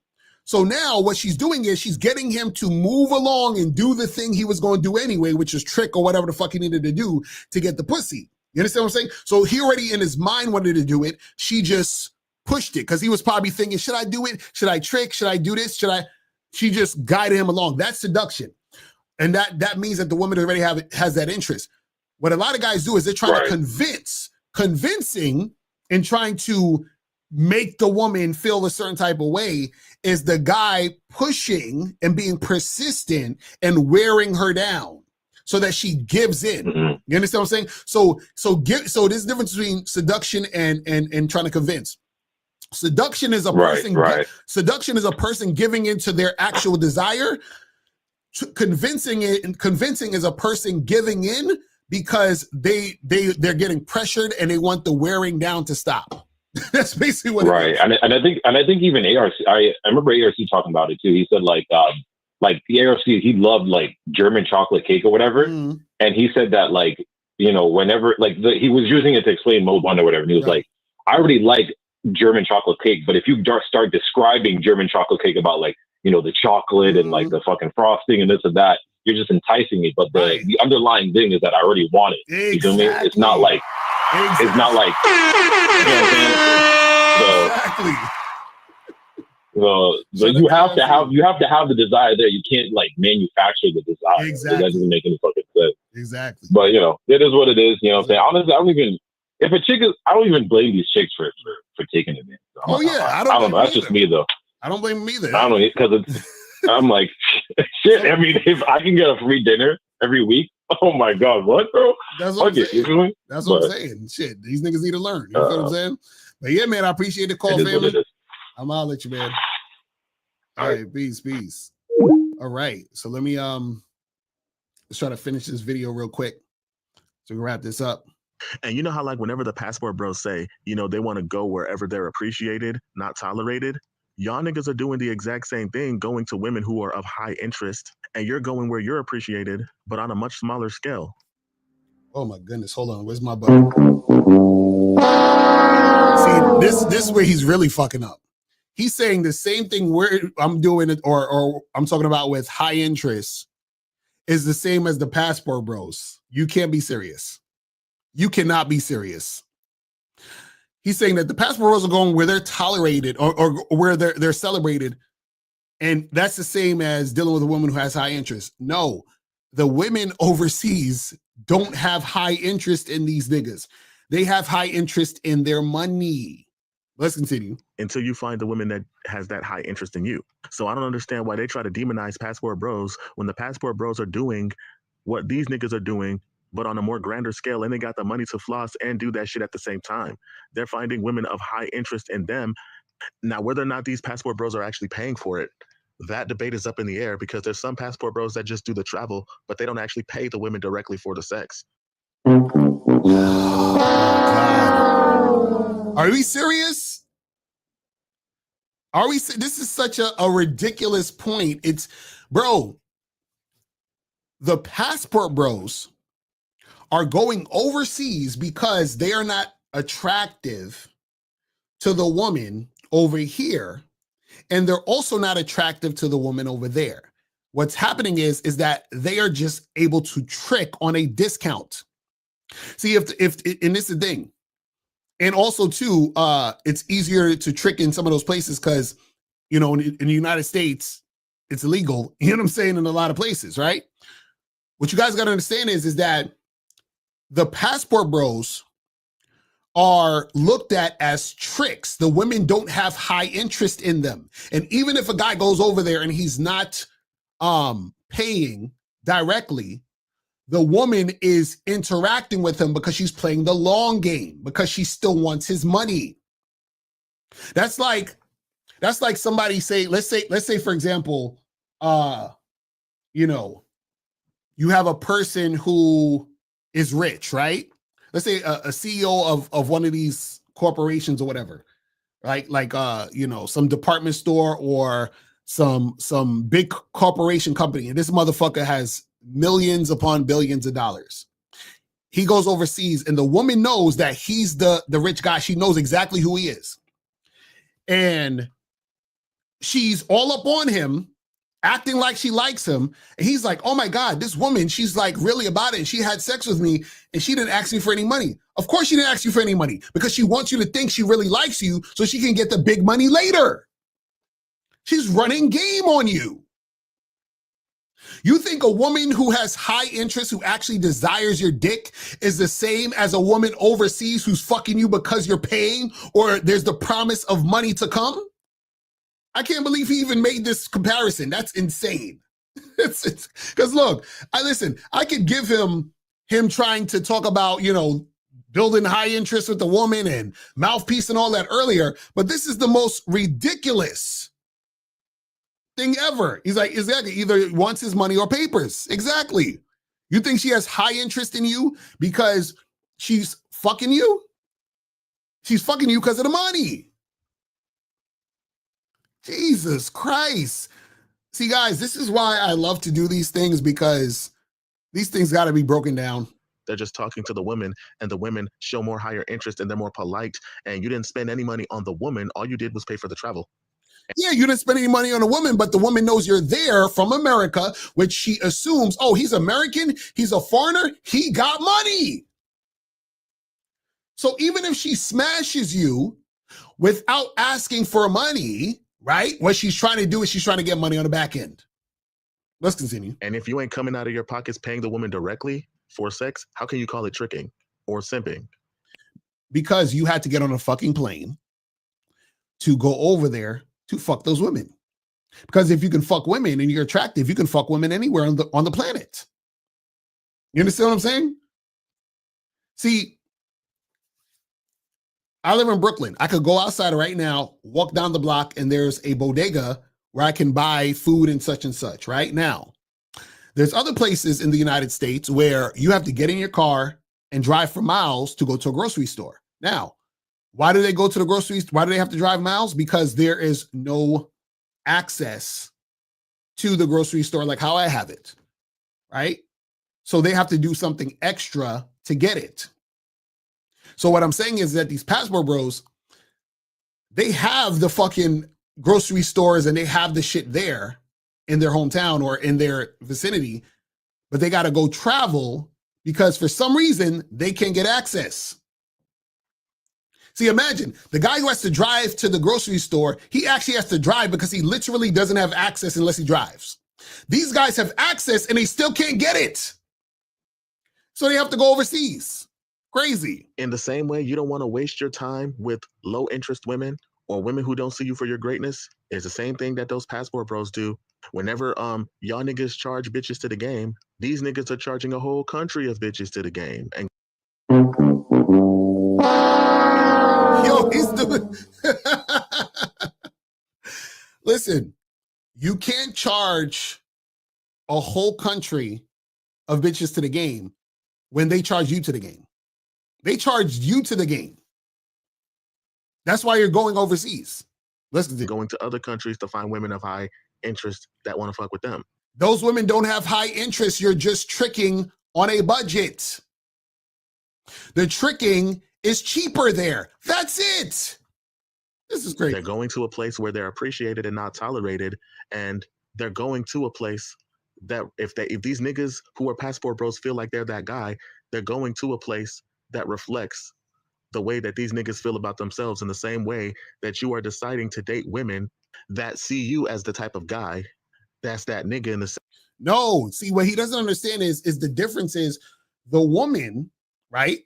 So now what she's doing is she's getting him to move along and do the thing he was going to do anyway, which is trick or whatever the fuck he needed to do to get the pussy. You understand what I'm saying? So he already in his mind wanted to do it. She just pushed it because he was probably thinking, should I do it? Should I trick? Should I do this? She just guided him along. That's seduction. And that means that the woman already has that interest. What a lot of guys do is they're trying to convincing and trying to make the woman feel a certain type of way is the guy pushing and being persistent and wearing her down so that she gives in. Mm-hmm. You understand what I'm saying? So there's a difference between seduction and trying to convince. Seduction is a person. Seduction is a person giving into their actual desire. Convincing is a person giving in because they're getting pressured and they want the wearing down to stop. That's basically what it is. And I think even ARC, I remember ARC talking about it too. He said like the ARC, he loved like German chocolate cake or whatever. Mm. And he said that whenever he was using it to explain mode 1 or whatever. And he was like, I already like German chocolate cake, but if you start describing German chocolate cake about the chocolate and like the fucking frosting and this and that, you're just enticing me. But the underlying thing is that I already want it. Exactly. You feel me? It's not like, it's not like, you know what I'm saying? So you have to have the desire there. You can't like manufacture the desire. Exactly. That doesn't make any fucking sense. Exactly. But it is what it is. You know what I'm saying? Honestly, I don't even blame these chicks for taking it in. So I don't know. That's just me though. I don't blame them either. I don't know because I'm like shit. I mean, if I can get a free dinner every week, oh my god, what, bro? That's what I'm saying. That's what I'm But- saying. Shit, these niggas need to learn. You know what I'm saying? But yeah, man, I appreciate the call, It is what it family. is. I'm out at you, man. All right, peace. All right, so let me let's try to finish this video real quick. So we can wrap this up. And you know how like whenever the passport bros say, they want to go wherever they're appreciated, not tolerated. Y'all niggas are doing the exact same thing, going to women who are of high interest, and you're going where you're appreciated, but on a much smaller scale. Oh my goodness, hold on. Where's my button? See, this is where he's really fucking up. He's saying the same thing where I'm doing it, or I'm talking about with high interest, is the same as the passport bros. You can't be serious. You cannot be serious. He's saying that the passport bros are going where they're tolerated or where they're celebrated. And that's the same as dealing with a woman who has high interest. No, the women overseas don't have high interest in these niggas. They have high interest in their money. Let's continue. Until you find the woman that has that high interest in you. So I don't understand why they try to demonize passport bros when the passport bros are doing what these niggas are doing, but on a more grander scale, and they got the money to floss and do that shit at the same time. They're finding women of high interest in them. Now, whether or not these passport bros are actually paying for it, that debate is up in the air because there's some passport bros that just do the travel, but they don't actually pay the women directly for the sex. Are we serious? Are we? This is such a ridiculous point. It's, bro, the passport bros are going overseas because they are not attractive to the woman over here. And they're also not attractive to the woman over there. What's happening is that they are just able to trick on a discount. See, and this is the thing. And also too, it's easier to trick in some of those places because, you know, in the United States, it's illegal. You know what I'm saying? In a lot of places, right? What you guys got to understand is that the passport bros are looked at as tricks. The women don't have high interest in them. And even if a guy goes over there and he's not paying directly, the woman is interacting with him because she's playing the long game, because she still wants his money. That's like somebody say, let's say for example, you know, you have a person who is rich, right? Let's say a CEO of one of these corporations or whatever, right? Like you know, some department store or some big corporation company, and this motherfucker has millions upon billions of dollars. He goes overseas, and the woman knows that he's the rich guy. She knows exactly who he is, and she's all up on him, acting like she likes him. And he's like, oh my God, this woman, she's like really about it. And she had sex with me and she didn't ask me for any money. Of course she didn't ask you for any money because she wants you to think she really likes you so she can get the big money later. She's running game on you. You think a woman who has high interest, who actually desires your dick, is the same as a woman overseas who's fucking you because you're paying or there's the promise of money to come? I can't believe he even made this comparison. That's insane. It's because look, I could give him trying to talk about, you know, building high interest with the woman and Mouthpiece and all that earlier, but this is the most ridiculous thing ever. He's like, exactly, either wants his money or papers. Exactly. You think she has high interest in you because she's fucking you? She's fucking you because of the money. Jesus Christ. See, guys, this is why I love to do these things, because these things got to be broken down. They're just talking to the women, and the women show more higher interest and they're more polite. And you didn't spend any money on the woman. All you did was pay for the travel. Yeah, you didn't spend any money on a woman, but the woman knows you're there from America, which she assumes, oh, he's American, he's a foreigner, he got money. So even if she smashes you without asking for money, right? What she's trying to do is she's trying to get money on the back end. Let's continue. And if you ain't coming out of your pockets paying the woman directly for sex, how can you call it tricking or simping? Because you had to get on a fucking plane to go over there to fuck those women. Because if you can fuck women and you're attractive, you can fuck women anywhere on the planet. You understand what I'm saying? See, I live in Brooklyn. I could go outside right now, walk down the block, and there's a bodega where I can buy food and such, right? Now, there's other places in the United States where you have to get in your car and drive for miles to go to a grocery store. Now, why do they go to the grocery store? Why do they have to drive miles? Because there is no access to the grocery store like how I have it, right? So they have to do something extra to get it. So what I'm saying is that these passport bros, they have the fucking grocery stores and they have the shit there in their hometown or in their vicinity, but they got to go travel because for some reason they can't get access. See, imagine the guy who has to drive to the grocery store, he actually has to drive because he literally doesn't have access unless he drives. These guys have access and they still can't get it. So they have to go overseas. Crazy. In the same way, you don't want to waste your time with low interest women or women who don't see you for your greatness. It's the same thing that those passport bros do. Whenever y'all niggas charge bitches to the game, these niggas are charging a whole country of bitches to the game. And Yo, he's doing. Listen, you can't charge a whole country of bitches to the game when they charge you to the game. They charged you to the game. That's why you're going overseas. Listen to going to other countries to find women of high interest that want to fuck with them. Those women don't have high interest. You're just tricking on a budget. The tricking is cheaper there. That's it. This is great. They're going to a place where they're appreciated and not tolerated, and they're going to a place that if these niggas who are passport bros feel like they're that guy, they're going to a place that reflects the way that these niggas feel about themselves, in the same way that you are deciding to date women that see you as the type of guy that's that nigga in the. No, see, what he doesn't understand is the difference is the woman, right,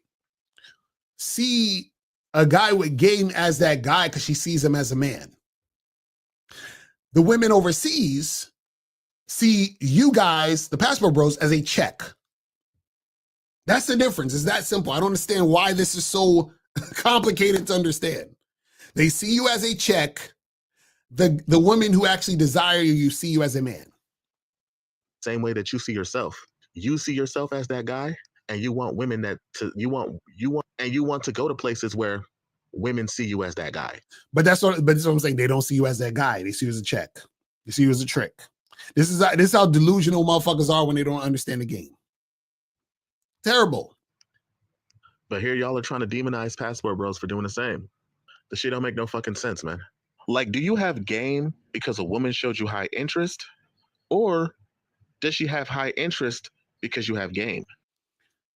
see a guy with game as that guy because she sees him as a man. The women overseas see you guys, the passport bros, as a check. That's the difference. It's that simple. I don't understand why this is so complicated to understand. They see you as a check. The women who actually desire you see you as a man. Same way that you see yourself. You see yourself as that guy, and you want women you want to go to places where women see you as that guy. But that's what I'm saying. They don't see you as that guy. They see you as a check. They see you as a trick. This is how delusional motherfuckers are when they don't understand the game. Terrible. But here y'all are trying to demonize passport bros for doing the same. The shit don't make no fucking sense, man. Like, do you have game because a woman showed you high interest? Or does she have high interest because you have game?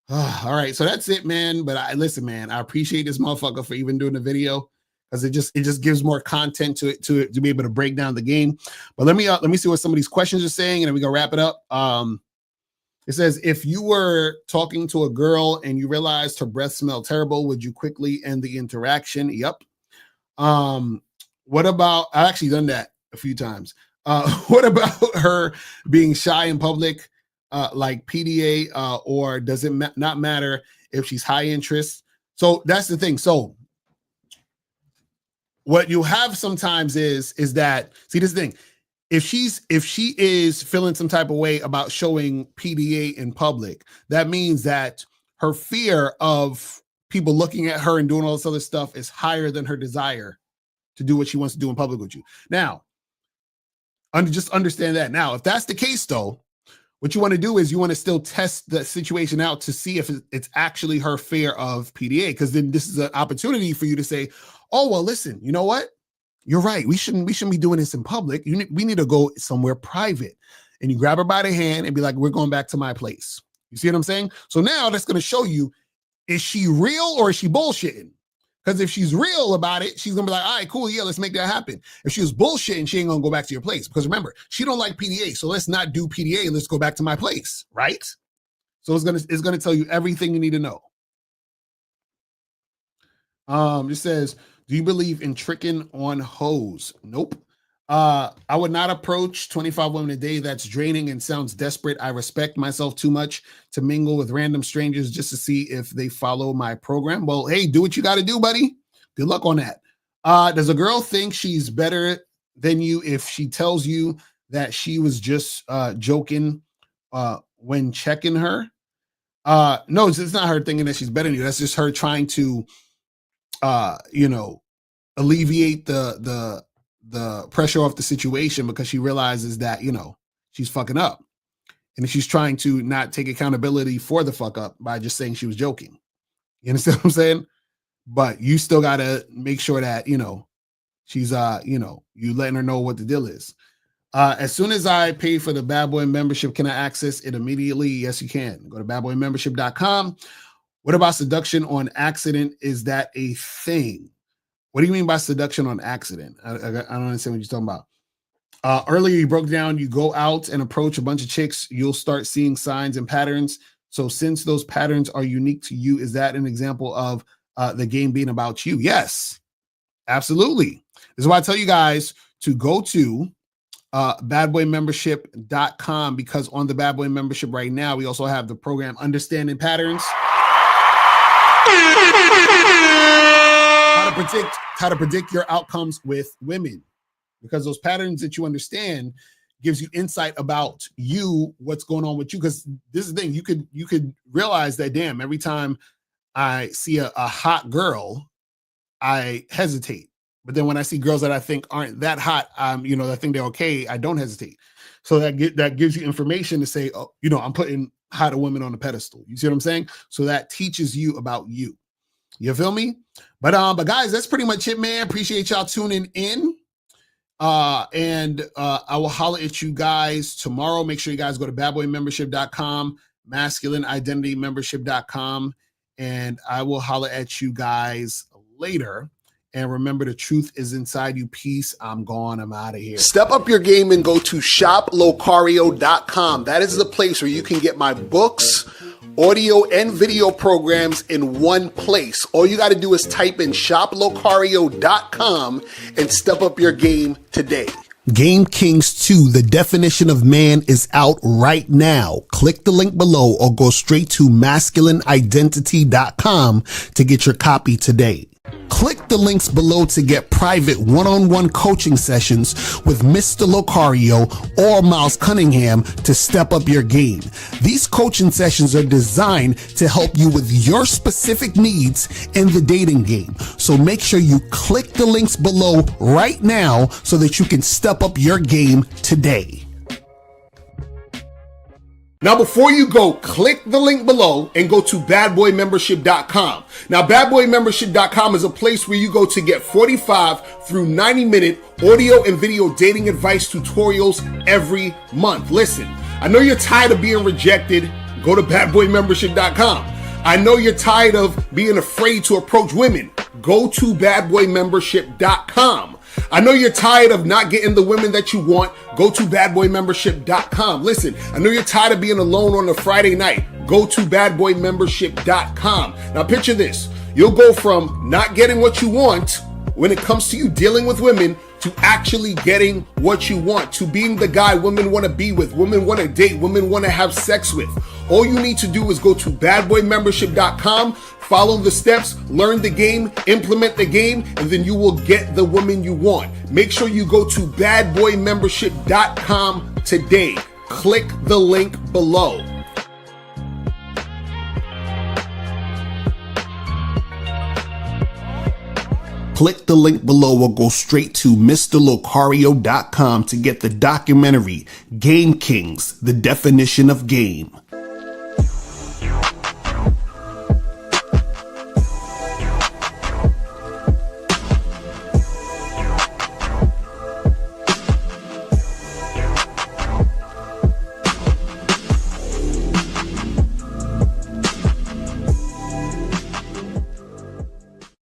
All right, so that's it, man. But listen, man, I appreciate this motherfucker for even doing the video, because it just gives more content to it to be able to break down the game. But let me see what some of these questions are saying, and then we gonna wrap it up. It says, if you were talking to a girl and you realized her breath smelled terrible, would you quickly end the interaction? Yep. What about, I've actually done that a few times. What about her being shy in public, like PDA, or does it not matter if she's high interest? So that's the thing. So what you have sometimes is that, see, this thing, if she is feeling some type of way about showing PDA in public, that means that her fear of people looking at her and doing all this other stuff is higher than her desire to do what she wants to do in public with you. Now, just understand that. Now, if that's the case, though, what you want to do is you want to still test the situation out to see if it's actually her fear of PDA, because then this is an opportunity for you to say, oh, well, listen, you know what? You're right. We shouldn't be doing this in public. We need to go somewhere private. And you grab her by the hand and be like, we're going back to my place. You see what I'm saying? So now that's going to show you, is she real or is she bullshitting? Because if she's real about it, she's going to be like, all right, cool. Yeah, let's make that happen. If she was bullshitting, she ain't going to go back to your place. Because remember, she don't like PDA. So let's not do PDA. Let's go back to my place. Right? So it's going to tell you everything you need to know. It says, do you believe in tricking on hoes? Nope. I would not approach 25 women a day. That's draining and sounds desperate. I respect myself too much to mingle with random strangers just to see if they follow my program. Well, hey, do what you got to do, buddy. Good luck on that. Does a girl think she's better than you if she tells you that she was just joking when checking her? No, it's not her thinking that she's better than you. That's just her trying to alleviate the pressure off the situation, because she realizes that, she's fucking up, and she's trying to not take accountability for the fuck up by just saying she was joking. You understand what I'm saying? But you still got to make sure that, she's, you letting her know what the deal is. As soon as I pay for the Bad Boy membership, can I access it immediately? Yes, you can. Go to badboymembership.com. What about seduction on accident? Is that a thing? What do you mean by seduction on accident? I don't understand what you're talking about. Earlier, you broke down, you go out and approach a bunch of chicks. You'll start seeing signs and patterns. So since those patterns are unique to you, is that an example of the game being about you? Yes, absolutely. This is why I tell you guys to go to badboymembership.com, because on the Bad Boy membership right now, we also have the program Understanding Patterns. How to predict your outcomes with women, because those patterns that you understand gives you insight about you, what's going on with you. Because this is the thing, you could realize that, damn, every time I see a hot girl, I hesitate. But then when I see girls that I think aren't that hot, I think they're okay, I don't hesitate. So that gives you information to say, oh, I'm putting hotter women on a pedestal. You see what I'm saying? So that teaches you about you. You feel me? But guys, that's pretty much it, man. Appreciate y'all tuning in. And I will holler at you guys tomorrow. Make sure you guys go to badboymembership.com, masculineidentitymembership.com, and I will holler at you guys later. And remember, the truth is inside you. Peace. I'm gone. I'm out of here. Step up your game and go to shoplocario.com. That is the place where you can get my books, audio, and video programs in one place. All you got to do is type in shoplocario.com and step up your game today. Game Kings 2, The Definition of Man, is out right now. Click the link below or go straight to masculineidentity.com to get your copy today. Click the links below to get private one-on-one coaching sessions with Mr. Locario or Miles Cunningham to step up your game. These coaching sessions are designed to help you with your specific needs in the dating game. So make sure you click the links below right now so that you can step up your game today. Now, before you go, click the link below and go to badboymembership.com. Now, badboymembership.com is a place where you go to get 45 through 90-minute audio and video dating advice tutorials every month. Listen, I know you're tired of being rejected. Go to badboymembership.com. I know you're tired of being afraid to approach women. Go to badboymembership.com. I know you're tired of not getting the women that you want. Go to badboymembership.com. Listen, I know you're tired of being alone on a Friday night. Go to badboymembership.com. Now picture this. You'll go from not getting what you want when it comes to you dealing with women to actually getting what you want, to being the guy women want to be with, women want to date, women want to have sex with. All you need to do is go to badboymembership.com, follow the steps, learn the game, implement the game, and then you will get the woman you want. Make sure you go to badboymembership.com today. Click the link below. Click the link below or go straight to MrLocario.com to get the documentary Game Kings, The Definition of Game.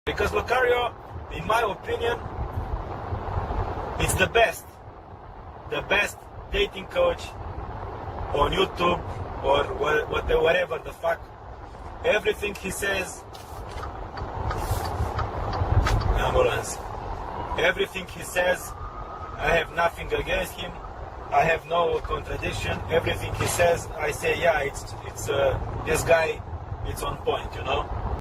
Because Locario, in my opinion, it's the best dating coach on YouTube or whatever the fuck. Everything he says, ambulance. Everything he says, I have nothing against him. I have no contradiction. Everything he says, I say, yeah, it's this guy, it's on point, you know.